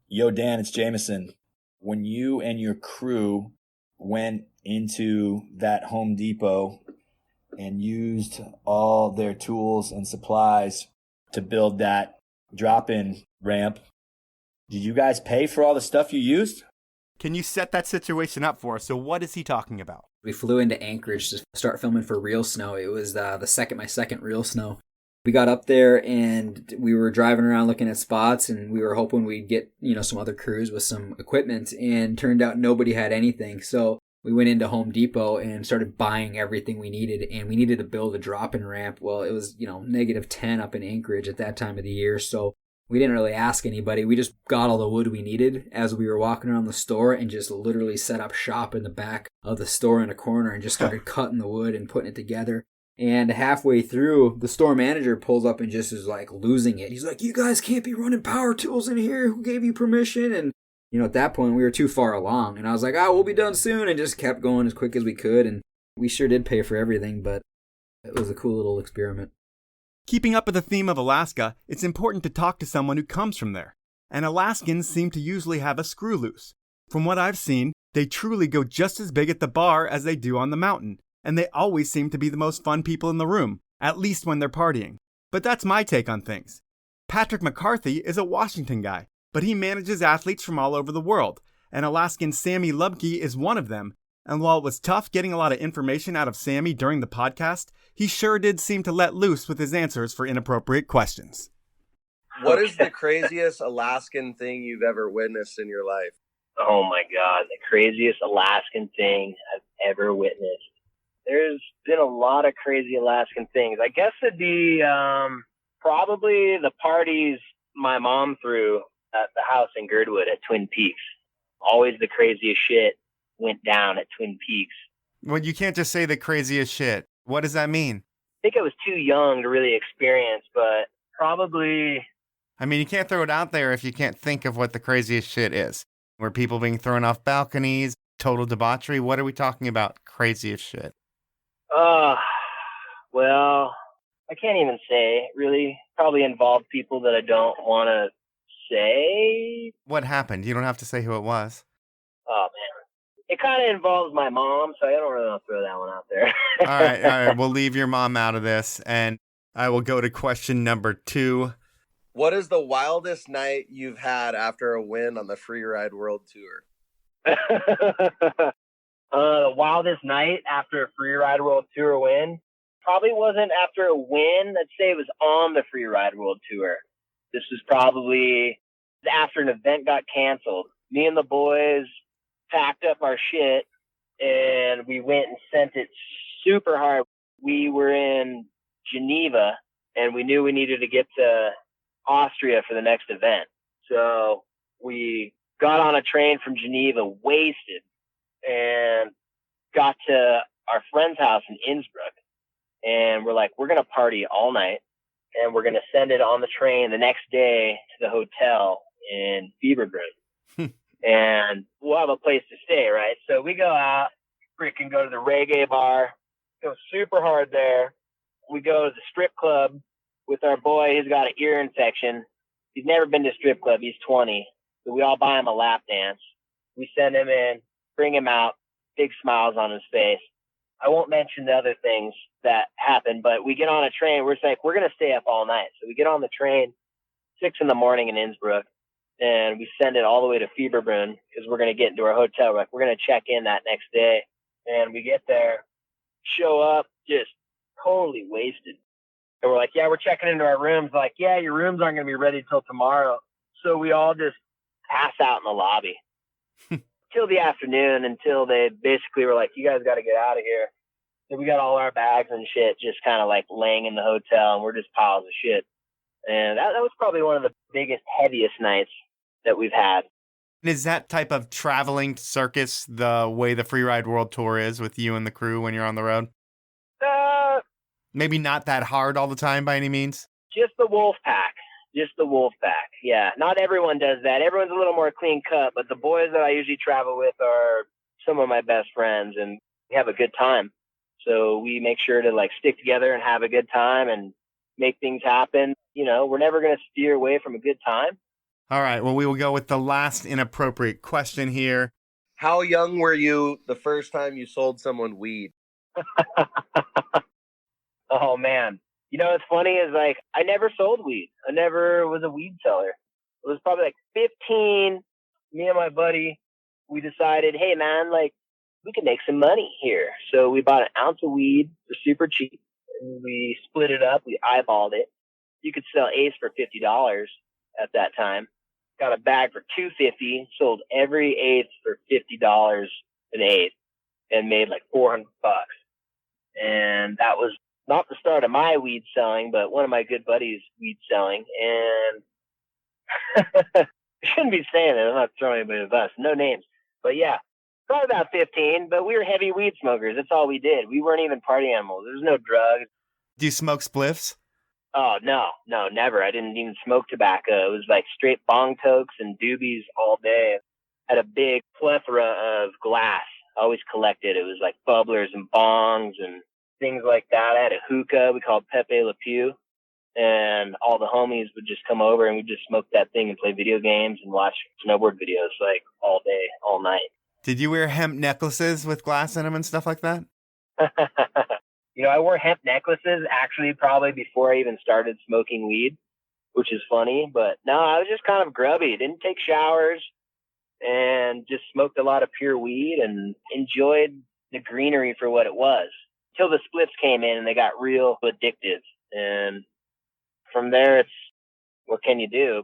Yo, Dan, it's Jameson. When you and your crew went into that Home Depot and used all their tools and supplies to build that drop-in ramp, did you guys pay for all the stuff you used? Can you set that situation up for us? So what is he talking about? We flew into Anchorage to start filming for real snow. It was my second real snow. We got up there and we were driving around looking at spots, and we were hoping we'd get, some other crews with some equipment, and turned out nobody had anything. So we went into Home Depot and started buying everything we needed, and we needed to build a drop-in ramp. Well, it was, -10 up in Anchorage at that time of the year. So we didn't really ask anybody. We just got all the wood we needed as we were walking around the store, and just literally set up shop in the back of the store in a corner and just started cutting the wood and putting it together. And halfway through, the store manager pulls up and just is like losing it. He's like, "You guys can't be running power tools in here. Who gave you permission?" And, at that point we were too far along. And I was like, we'll be done soon. And just kept going as quick as we could. And we sure did pay for everything, but it was a cool little experiment. Keeping up with the theme of Alaska, it's important to talk to someone who comes from there. And Alaskans seem to usually have a screw loose. From what I've seen, they truly go just as big at the bar as they do on the mountain. And they always seem to be the most fun people in the room, at least when they're partying. But that's my take on things. Patrick McCarthy is a Washington guy, but he manages athletes from all over the world, and Alaskan Sammy Lubke is one of them. And while it was tough getting a lot of information out of Sammy during the podcast, he sure did seem to let loose with his answers for inappropriate questions. What is the craziest Alaskan thing you've ever witnessed in your life? Oh my God, the craziest Alaskan thing I've ever witnessed. There's been a lot of crazy Alaskan things. I guess it'd be probably the parties my mom threw at the house in Girdwood at Twin Peaks. Always the craziest shit went down at Twin Peaks. Well, you can't just say the craziest shit. What does that mean? I think I was too young to really experience, but probably... I mean, you can't throw it out there if you can't think of what the craziest shit is. Were people being thrown off balconies, total debauchery? What are we talking about? Craziest shit. Well, I can't even say. Really, probably involved people that I don't want to say. What happened? You don't have to say who it was. Oh, man. It kind of involves my mom, so I don't really want to throw that one out there. All right. We'll leave your mom out of this, and I will go to question number 2. What is the wildest night you've had after a win on the Freeride World Tour? The wildest night after a Freeride World Tour win probably wasn't after a win. I'd say it was on the Freeride World Tour. This was probably after an event got canceled. Me and the boys packed up our shit and we went and sent it super hard. We were in Geneva and we knew we needed to get to Austria for the next event. So we got on a train from Geneva wasted and got to our friend's house in Innsbruck. And we're like, we're going to party all night and we're going to send it on the train the next day to the hotel in Fieberbrunn. And we'll have a place to stay, right? So we go out, freaking go to the reggae bar, go super hard there. We go to the strip club with our boy who's got an ear infection. He's never been to a strip club. He's 20. So we all buy him a lap dance. We send him in, bring him out, big smiles on his face. I won't mention the other things that happen, but we get on a train. We're just like, we're going to stay up all night. So we get on the train 6 a.m. in Innsbruck, and we send it all the way to Fieberbrunn because we're going to get into our hotel. We're like, we're going to check in that next day. And we get there, show up, just totally wasted. And we're like, yeah, we're checking into our rooms. Like, yeah, your rooms aren't going to be ready till tomorrow. So we all just pass out in the lobby till the afternoon, until they basically were like, you guys got to get out of here. So we got all our bags and shit just kind of like laying in the hotel, and we're just piles of shit. And that was probably one of the biggest, heaviest nights that we've had. Is that type of traveling circus the way the Freeride World Tour is with you and the crew when you're on the road? Maybe not that hard all the time by any means? Just the wolf pack. Just the wolf pack. Yeah, not everyone does that. Everyone's a little more clean cut, but the boys that I usually travel with are some of my best friends, and we have a good time. So we make sure to like stick together and have a good time and make things happen. You know, we're never going to steer away from a good time. All right, well, we will go with the last inappropriate question here. How young were you the first time you sold someone weed? Oh, man. You know, what's funny is like, I never sold weed. I never was a weed seller. It was probably like 15. Me and my buddy, we decided, hey, man, like, we can make some money here. So we bought an ounce of weed for super cheap. And we split it up. We eyeballed it. You could sell eighths for $50 at that time. Got a bag for $2.50. Sold every eighth for $50 an eighth, and made like $400. And that was not the start of my weed selling, but one of my good buddies' weed selling. And I shouldn't be saying it. I'm not throwing anybody a bus. No names. But yeah, probably about 15. But we were heavy weed smokers. That's all we did. We weren't even party animals. There was no drugs. Do you smoke spliffs? Oh, no, never. I didn't even smoke tobacco. It was like straight bong tokes and doobies all day. Had a big plethora of glass. I always collected. It was like bubblers and bongs and things like that. I had a hookah we called Pepe Le Pew. And all the homies would just come over and we'd just smoke that thing and play video games and watch snowboard videos like all day, all night. Did you wear hemp necklaces with glass in them and stuff like that? You know, I wore hemp necklaces actually probably before I even started smoking weed, which is funny. But no, I was just kind of grubby. Didn't take showers and just smoked a lot of pure weed and enjoyed the greenery for what it was. Till the spliffs came in and they got real addictive. And from there, it's what can you do?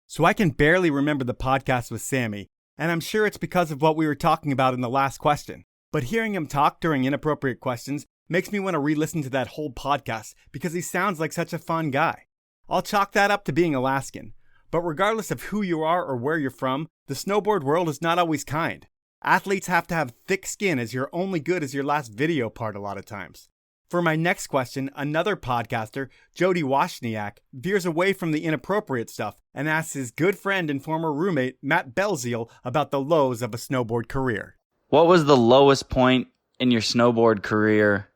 So I can barely remember the podcast with Sammy, and I'm sure it's because of what we were talking about in the last question. But hearing him talk during Inappropriate Questions makes me want to re-listen to that whole podcast because he sounds like such a fun guy. I'll chalk that up to being Alaskan. But regardless of who you are or where you're from, the snowboard world is not always kind. Athletes have to have thick skin as you're only good as your last video part a lot of times. For my next question, another podcaster, Jody Washniak, veers away from the inappropriate stuff and asks his good friend and former roommate, Matt Belziel, about the lows of a snowboard career. What was the lowest point in your snowboard career,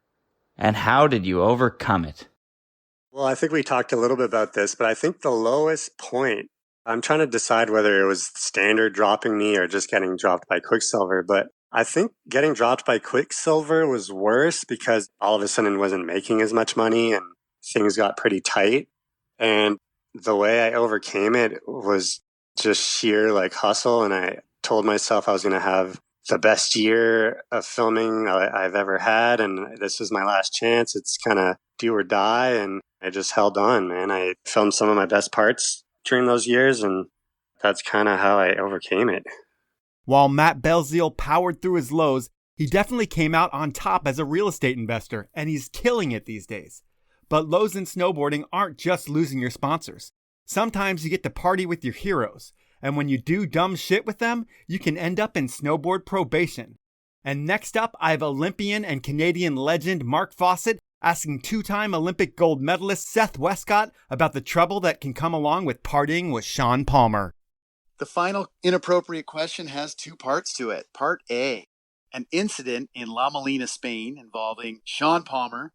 and how did you overcome it? Well, I think we talked a little bit about this, but I think the lowest point, I'm trying to decide whether it was Standard dropping me or just getting dropped by Quicksilver, but I think getting dropped by Quicksilver was worse because all of a sudden wasn't making as much money and things got pretty tight. And the way I overcame it was just sheer like hustle. And I told myself I was going to have the best year of filming I've ever had. And this is my last chance. It's kind of do or die. And I just held on, man. I filmed some of my best parts during those years. And that's kind of how I overcame it. While Matt Belziel powered through his lows, he definitely came out on top as a real estate investor, and he's killing it these days. But lows in snowboarding aren't just losing your sponsors. Sometimes you get to party with your heroes. And when you do dumb shit with them, you can end up in snowboard probation. And next up, I have Olympian and Canadian legend Mark Fawcett asking two-time Olympic gold medalist Seth Westcott about the trouble that can come along with partying with Sean Palmer. The final inappropriate question has two parts to it. Part A, an incident in La Molina, Spain, involving Sean Palmer,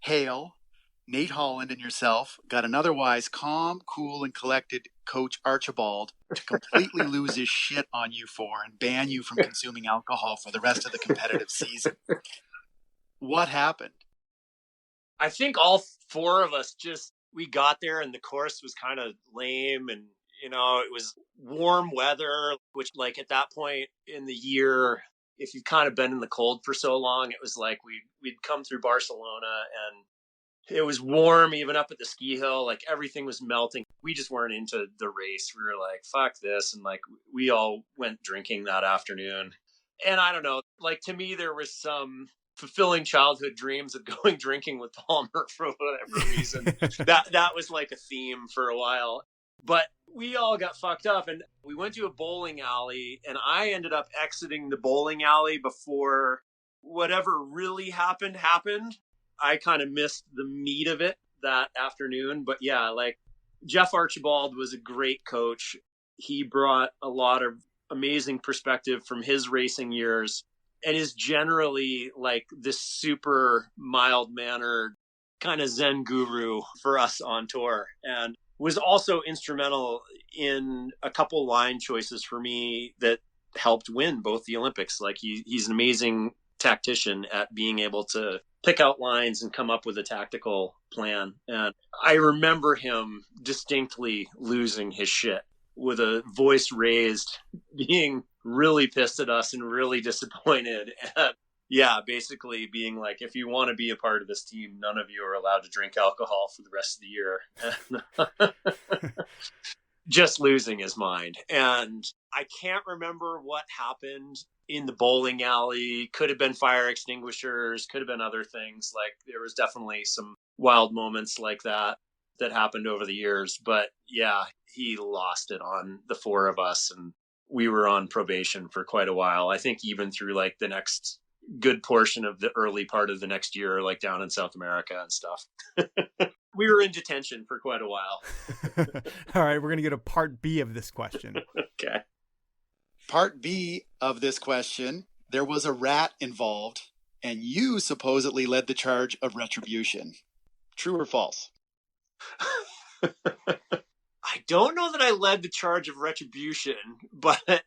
Hale, Nate Holland, and yourself got an otherwise calm, cool, and collected Coach Archibald to completely lose his shit on you for and ban you from consuming alcohol for the rest of the competitive season. What happened? I think all four of us we got there and the course was kind of lame, and, you know, it was warm weather, which, like, at that point in the year, if you've kind of been in the cold for so long, it was like we'd come through Barcelona and it was warm even up at the ski hill. Like, everything was melting. We just weren't into the race. We were like, fuck this. And, like, we all went drinking that afternoon. And I don't know, like, to me, there was some fulfilling childhood dreams of going drinking with Palmer for whatever reason. That was like a theme for a while. But we all got fucked up and we went to a bowling alley, and I ended up exiting the bowling alley before whatever really happened. I kind of missed the meat of it that afternoon. But yeah, like, Jeff Archibald was a great coach. He brought a lot of amazing perspective from his racing years and is generally like this super mild-mannered kind of Zen guru for us on tour, and was also instrumental in a couple line choices for me that helped win both the Olympics. Like, he's an amazing tactician at being able to pick out lines and come up with a tactical plan. And I remember him distinctly losing his shit with a voice raised, being really pissed at us and really disappointed. And yeah, basically being like, if you want to be a part of this team, none of you are allowed to drink alcohol for the rest of the year. Just losing his mind. And I can't remember what happened in the bowling alley. Could have been fire extinguishers, could have been other things. Like, there was definitely some wild moments like that happened over the years. But yeah, he lost it on the four of us, and we were on probation for quite a while. I think even through like the next good portion of the early part of the next year, like down in South America and stuff. We were in detention for quite a while. All right, we're going to go to part B of this question. Okay. Part B of this question, there was a rat involved, and you supposedly led the charge of retribution. True or false? I don't know that I led the charge of retribution, but I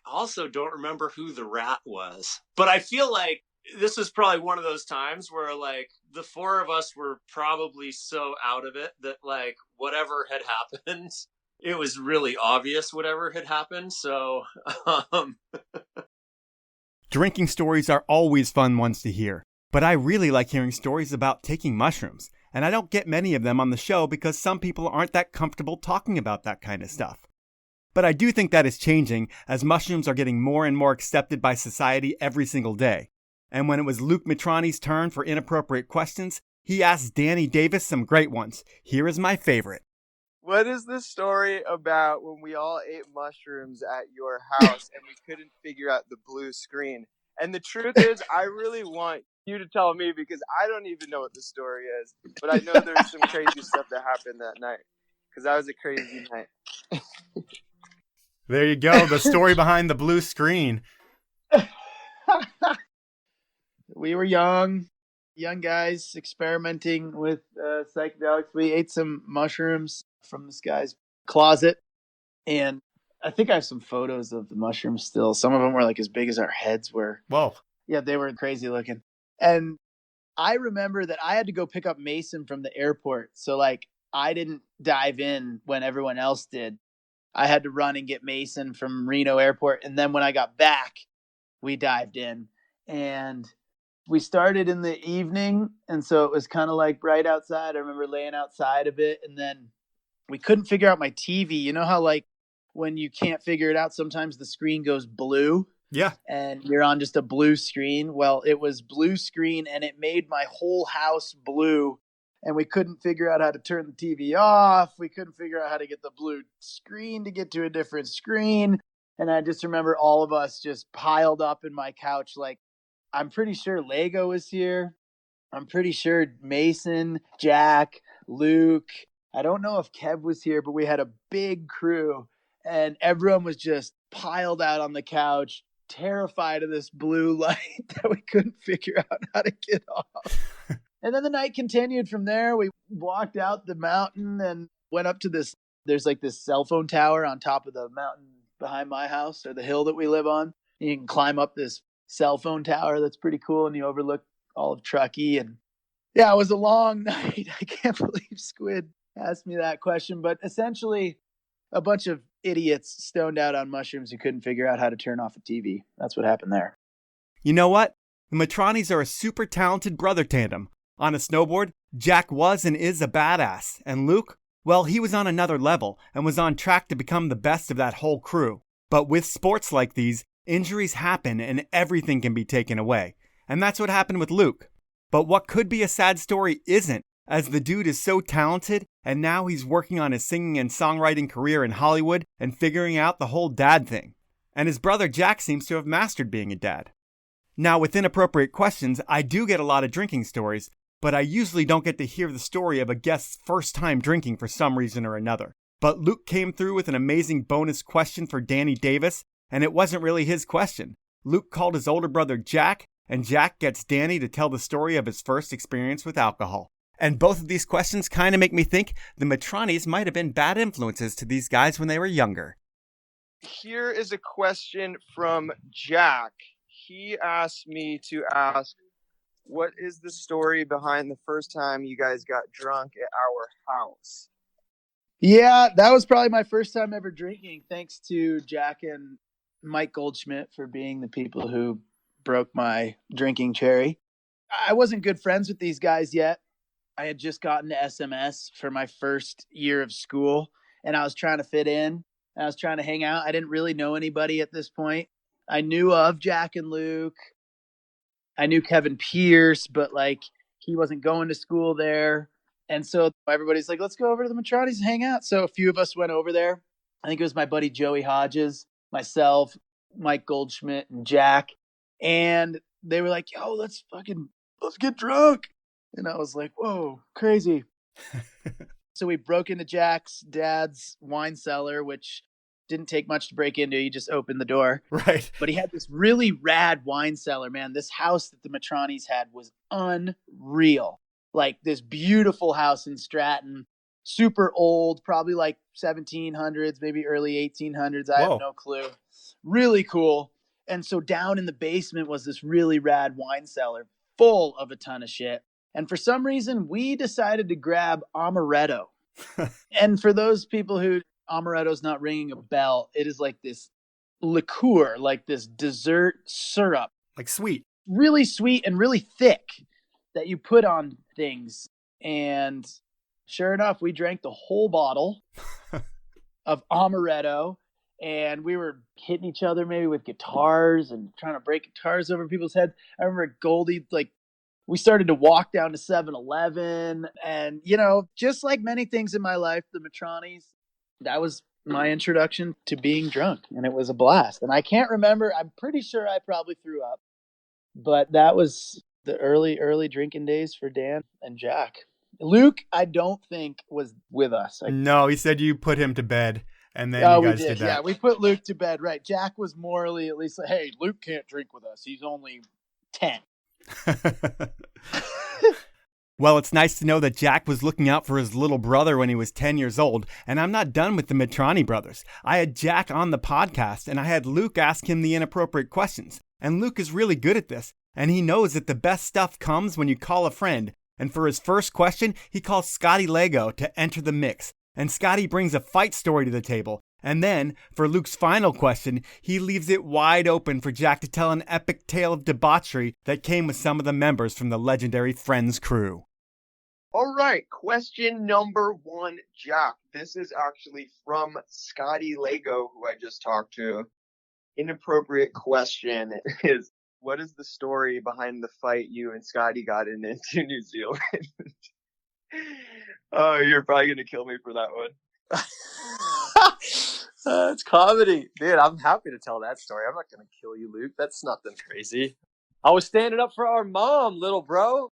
also don't remember who the rat was. But I feel like this is probably one of those times where, like, the four of us were probably so out of it that, like, whatever had happened, it was really obvious whatever had happened. So, Drinking stories are always fun ones to hear, but I really like hearing stories about taking mushrooms. And I don't get many of them on the show because some people aren't that comfortable talking about that kind of stuff. But I do think that is changing as mushrooms are getting more and more accepted by society every single day. And when it was Luke Mitrani's turn for inappropriate questions, he asked Danny Davis some great ones. Here is my favorite. What is the story about when we all ate mushrooms at your house and we couldn't figure out the blue screen? And the truth is, I really want you to tell me because I don't even know what the story is. But I know there's some crazy stuff that happened that night because that was a crazy night. There you go. The story behind the blue screen. We were young guys experimenting with psychedelics. We ate some mushrooms from this guy's closet. And I think I have some photos of the mushrooms still. Some of them were like as big as our heads were. Whoa. Yeah, they were crazy looking. And I remember that I had to go pick up Mason from the airport. So, like, I didn't dive in when everyone else did. I had to run and get Mason from Reno Airport. And then when I got back, we dived in. And we started in the evening. And so it was kind of like bright outside. I remember laying outside a bit. And then we couldn't figure out my TV. You know how, like, when you can't figure it out, sometimes the screen goes blue? Yeah. And you're on just a blue screen. Well, it was blue screen and it made my whole house blue. and we couldn't figure out how to turn the TV off. We couldn't figure out how to get the blue screen to get to a different screen. And I just remember all of us just piled up in my couch. Like, I'm pretty sure Lego was here. I'm pretty sure Mason, Jack, Luke. I don't know if Kev was here, but we had a big crew and everyone was just piled out on the couch, terrified of this blue light that we couldn't figure out how to get off. And then the night continued from there. We walked out the mountain and went up to this. There's like this cell phone tower on top of the mountain behind my house, or the hill that we live on. You can climb up this cell phone tower that's pretty cool, and you overlook all of Truckee. And yeah, it was a long night. I can't believe Squid asked me that question, but essentially a bunch of idiots stoned out on mushrooms who couldn't figure out how to turn off a TV. That's what happened there. You know what? The Mitranis are a super talented brother tandem. On a snowboard, Jack was and is a badass, and Luke, well, he was on another level and was on track to become the best of that whole crew. But with sports like these, injuries happen and everything can be taken away. And that's what happened with Luke. But what could be a sad story isn't, as the dude is so talented and now he's working on his singing and songwriting career in Hollywood and figuring out the whole dad thing. And his brother Jack seems to have mastered being a dad. Now, with Inappropriate Questions, I do get a lot of drinking stories, but I usually don't get to hear the story of a guest's first time drinking for some reason or another. But Luke came through with an amazing bonus question for Danny Davis, and it wasn't really his question. Luke called his older brother Jack, and Jack gets Danny to tell the story of his first experience with alcohol. And both of these questions kind of make me think the Mitranis might have been bad influences to these guys when they were younger. Here is a question from Jack. He asked me to ask, what is the story behind the first time you guys got drunk at our house? Yeah, that was probably my first time ever drinking. Thanks to Jack and Mike Goldschmidt for being the people who broke my drinking cherry. I wasn't good friends with these guys yet. I had just gotten to SMS for my first year of school, and I was trying to fit in. I was trying to hang out. I didn't really know anybody at this point. I knew of Jack and Luke. I knew Kevin Pierce, but like he wasn't going to school there. And so everybody's like, let's go over to the Mitranis and hang out. So a few of us went over there. I think it was my buddy Joey Hodges, myself, Mike Goldschmidt, and Jack. And they were like, yo, let's get drunk. And I was like, whoa, crazy. So we broke into Jack's dad's wine cellar, which didn't take much to break into. You just opened the door. Right. But he had this really rad wine cellar, man. This house that the Mitranis had was unreal. Like this beautiful house in Stratton, super old, probably like 1700s, maybe early 1800s. I have no clue. Really cool. And so down in the basement was this really rad wine cellar full of a ton of shit. And for some reason, we decided to grab amaretto. And for those people who amaretto's not ringing a bell, it is like this liqueur, like this dessert syrup. Like sweet. Really sweet and really thick that you put on things. And sure enough, we drank the whole bottle of amaretto. And we were hitting each other maybe with guitars and trying to break guitars over people's heads. I remember Goldie, like, we started to walk down to 7-Eleven. And, you know, just like many things in my life, the Mitranis, that was my introduction to being drunk. And it was a blast. And I can't remember. I'm pretty sure I probably threw up. But that was the early drinking days for Dan and Jack. Luke, I don't think was with us. No, he said you put him to bed. And then you guys did that. Yeah, we put Luke to bed. Right. Jack was morally at least like, hey, Luke can't drink with us. He's only 10. Well, it's nice to know that Jack was looking out for his little brother when he was 10 years old. And I'm not done with the Mitrani brothers. I had Jack on the podcast and I had Luke ask him the inappropriate questions. And Luke is really good at this. And he knows that the best stuff comes when you call a friend. And for his first question, he calls Scotty Lego to enter the mix. And Scotty brings a fight story to the table. And then, for Luke's final question, he leaves it wide open for Jack to tell an epic tale of debauchery that came with some of the members from the legendary Friends crew. All right, question number 1, Jack. This is actually from Scotty Lego, who I just talked to. Inappropriate question is, what is the story behind the fight you and Scotty got into New Zealand? Oh, you're probably gonna kill me for that one. It's comedy. Dude, I'm happy to tell that story. I'm not going to kill you, Luke. That's nothing crazy. I was standing up for our mom, little bro.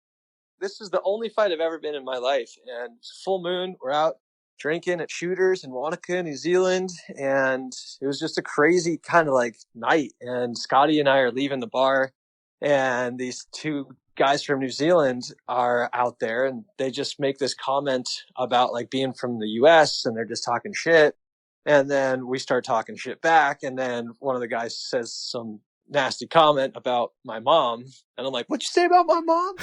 This is the only fight I've ever been in my life. And full moon, we're out drinking at Shooters in Wanaka, New Zealand. And it was just a crazy kind of like night. And Scotty and I are leaving the bar. And these two guys from New Zealand are out there. And they just make this comment about like being from the US. And they're just talking shit. And then we start talking shit back. And then one of the guys says some nasty comment about my mom. And I'm like, what'd you say about my mom?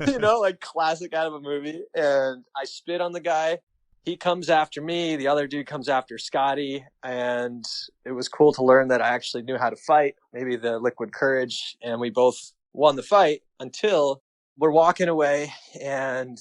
You know, like classic out of a movie. And I spit on the guy. He comes after me. The other dude comes after Scotty. And it was cool to learn that I actually knew how to fight, maybe the liquid courage. And we both won the fight until we're walking away. And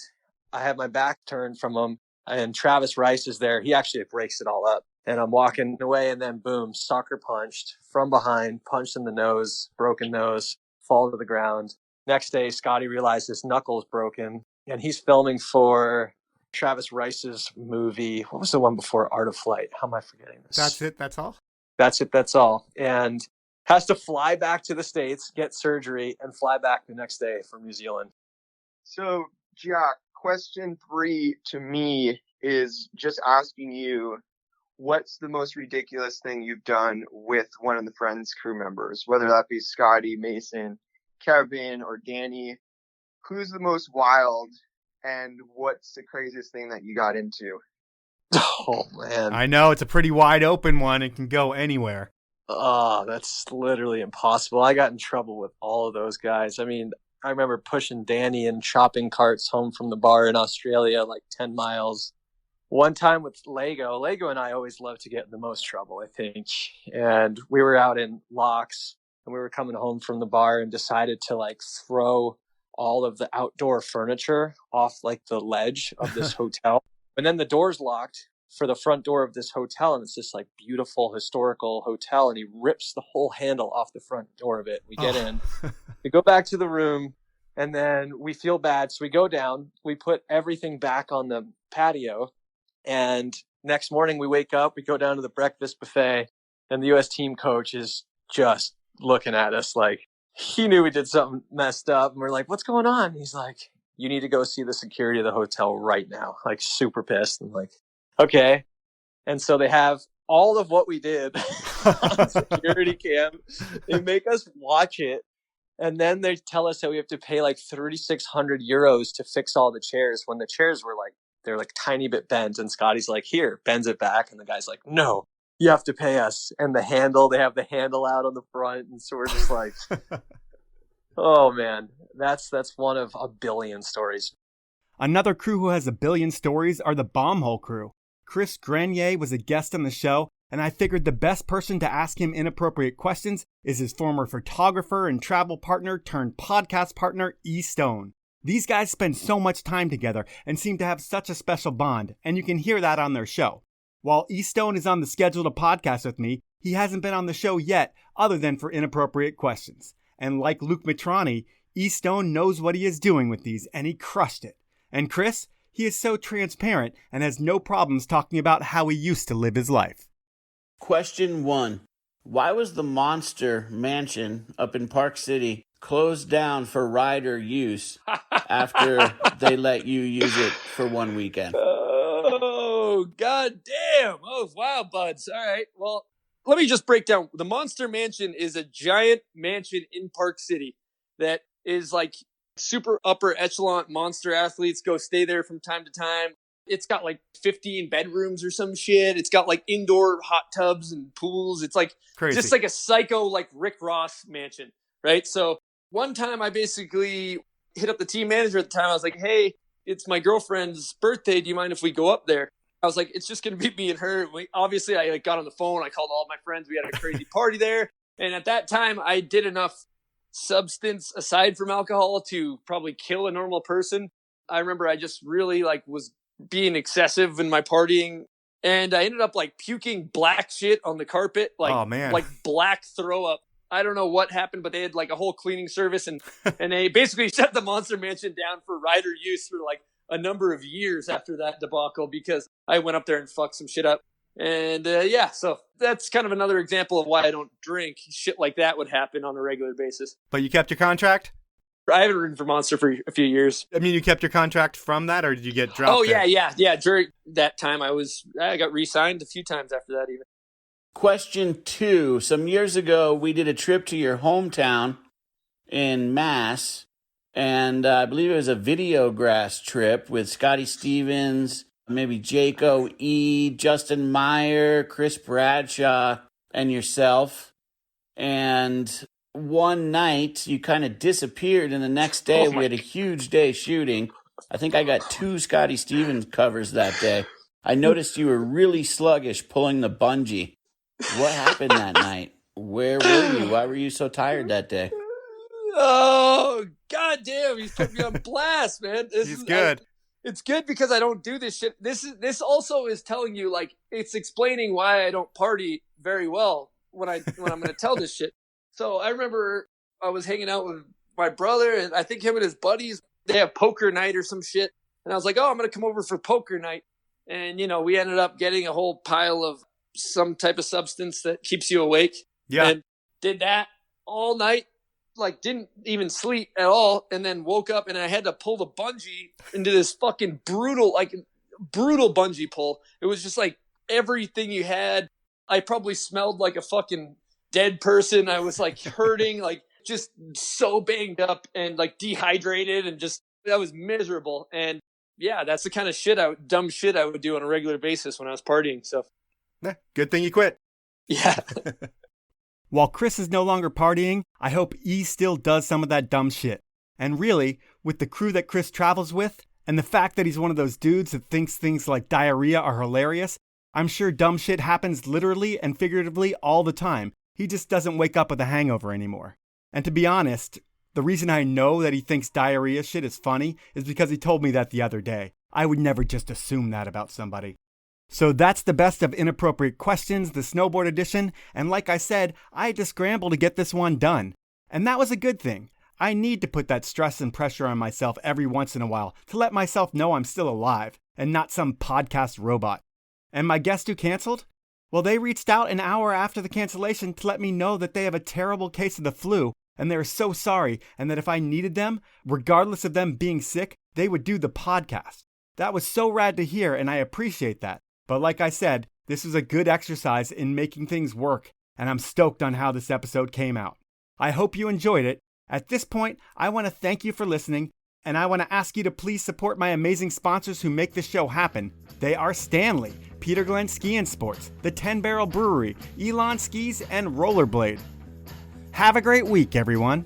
I have my back turned from him. And Travis Rice is there. He actually breaks it all up. And I'm walking away, and then boom, sucker punched from behind, punched in the nose, broken nose, fall to the ground. Next day, Scotty realized his knuckle's broken, and he's filming for Travis Rice's movie. What was the one before Art of Flight? How am I forgetting this? That's It, That's All? That's It, That's All. And has to fly back to the States, get surgery, and fly back the next day from New Zealand. So, Jack, question 3 to me is just asking you, what's the most ridiculous thing you've done with one of the Friends crew members, whether that be Scotty, Mason, Kevin, or Danny? Who's the most wild, and what's the craziest thing that you got into? Oh, man. I know, it's a pretty wide open one. It can go anywhere. Oh, that's literally impossible. I got in trouble with all of those guys. I mean, I remember pushing Danny in shopping carts home from the bar in Australia, like 10 miles. One time with Lego and I always love to get in the most trouble, I think. And we were out in Locks, and we were coming home from the bar and decided to like throw all of the outdoor furniture off like the ledge of this hotel. And then the door's locked for the front door of this hotel, and it's this like beautiful historical hotel, and he rips the whole handle off the front door of it. We get in, we go back to the room, and then we feel bad. So we go down, we put everything back on the patio. And next morning we wake up, we go down to the breakfast buffet, and the U.S. team coach is just looking at us like he knew we did something messed up. And we're like, what's going on? He's like, you need to go see the security of the hotel right now. Like super pissed. And like, okay. And so they have all of what we did on security cam. They make us watch it. And then they tell us that we have to pay like 3,600 euros to fix all the chairs, when the chairs were like, they're like tiny bit bent. And Scotty's like, here, bends it back. And the guy's like, no, you have to pay us. And they have the handle out on the front. And so we're just like, oh man, that's one of a billion stories. Another crew who has a billion stories are the Bombhole crew. Chris Grenier was a guest on the show, and I figured the best person to ask him inappropriate questions is his former photographer and travel partner turned podcast partner, E. Stone. These guys spend so much time together and seem to have such a special bond, and you can hear that on their show. While E. Stone is on the schedule to podcast with me, he hasn't been on the show yet, other than for Inappropriate Questions. And like Luke Mitrani, E. Stone knows what he is doing with these, and he crushed it. And Chris, he is so transparent and has no problems talking about how he used to live his life. Question 1. Why was the Monster Mansion up in Park City closed down for rider use after they let you use it for one weekend? Oh, god damn. Oh, wow, buds. All right. Well, let me just break down. The Monster Mansion is a giant mansion in Park City that is like super upper echelon monster athletes go stay there from time to time. It's got like 15 bedrooms or some shit. It's got like indoor hot tubs and pools. It's like crazy. Just like a psycho, like Rick Ross mansion, right? So one time I basically hit up the team manager at the time. I was like, hey, it's my girlfriend's birthday. Do you mind if we go up there? I was like, it's just going to be me and her. Obviously, I got on the phone. I called all my friends. We had a crazy party there. And at that time, I did enough substance aside from alcohol to probably kill a normal person. I remember I just really was being excessive in my partying. And I ended up puking black shit on the carpet. Oh, man. Like black throw up. I don't know what happened, but they had a whole cleaning service and they basically shut the Monster Mansion down for rider use for a number of years after that debacle because I went up there and fucked some shit up. And yeah, so that's kind of another example of why I don't drink. Shit like that would happen on a regular basis. But you kept your contract? I haven't ridden for Monster for a few years. I mean, you kept your contract from that, or did you get dropped? Oh, there? yeah. During that time, I got re-signed a few times after that even. Question 2. Some years ago, we did a trip to your hometown in Mass, and I believe it was a Videograss trip with Scotty Stevens, maybe Jake O.E., Justin Meyer, Chris Bradshaw, and yourself. And one night, you kind of disappeared, and the next day, we had a huge day shooting. I think I got 2 Scotty Stevens covers that day. I noticed you were really sluggish pulling the bungee. What happened that night? Where were you? Why were you so tired that day? Oh, goddamn! He's put me on blast, man. He's good. It's good because I don't do this shit. This also is telling you, like, it's explaining why I don't party very well when I'm going to tell this shit. So I remember I was hanging out with my brother, and I think him and his buddies, they have poker night or some shit. And I was like, oh, I'm going to come over for poker night. And, we ended up getting a whole pile of some type of substance that keeps you awake. Yeah. And did that all night, like didn't even sleep at all. And then woke up and I had to pull the bungee into this fucking brutal bungee pull. It was just like everything you had. I probably smelled like a fucking dead person. I was like hurting, like just so banged up and like dehydrated and just, that was miserable. And yeah, that's the kind of dumb shit I would do on a regular basis when I was partying. So good thing you quit. Yeah. While Chris is no longer partying, I hope E still does some of that dumb shit. And really, with the crew that Chris travels with, and the fact that he's one of those dudes that thinks things like diarrhea are hilarious, I'm sure dumb shit happens literally and figuratively all the time. He just doesn't wake up with a hangover anymore. And to be honest, the reason I know that he thinks diarrhea shit is funny is because he told me that the other day. I would never just assume that about somebody. So that's the best of Inappropriate Questions, the Snowboard edition, and like I said, I had to scramble to get this one done. And that was a good thing. I need to put that stress and pressure on myself every once in a while to let myself know I'm still alive and not some podcast robot. And my guest who canceled? Well, they reached out an hour after the cancellation to let me know that they have a terrible case of the flu, and they're so sorry, and that if I needed them, regardless of them being sick, they would do the podcast. That was so rad to hear, and I appreciate that. But like I said, this was a good exercise in making things work, and I'm stoked on how this episode came out. I hope you enjoyed it. At this point, I want to thank you for listening, and I want to ask you to please support my amazing sponsors who make this show happen. They are Stanley, Peter Glen Ski and Sports, the 10 Barrel Brewery, Elon Skis, and Rollerblade. Have a great week, everyone.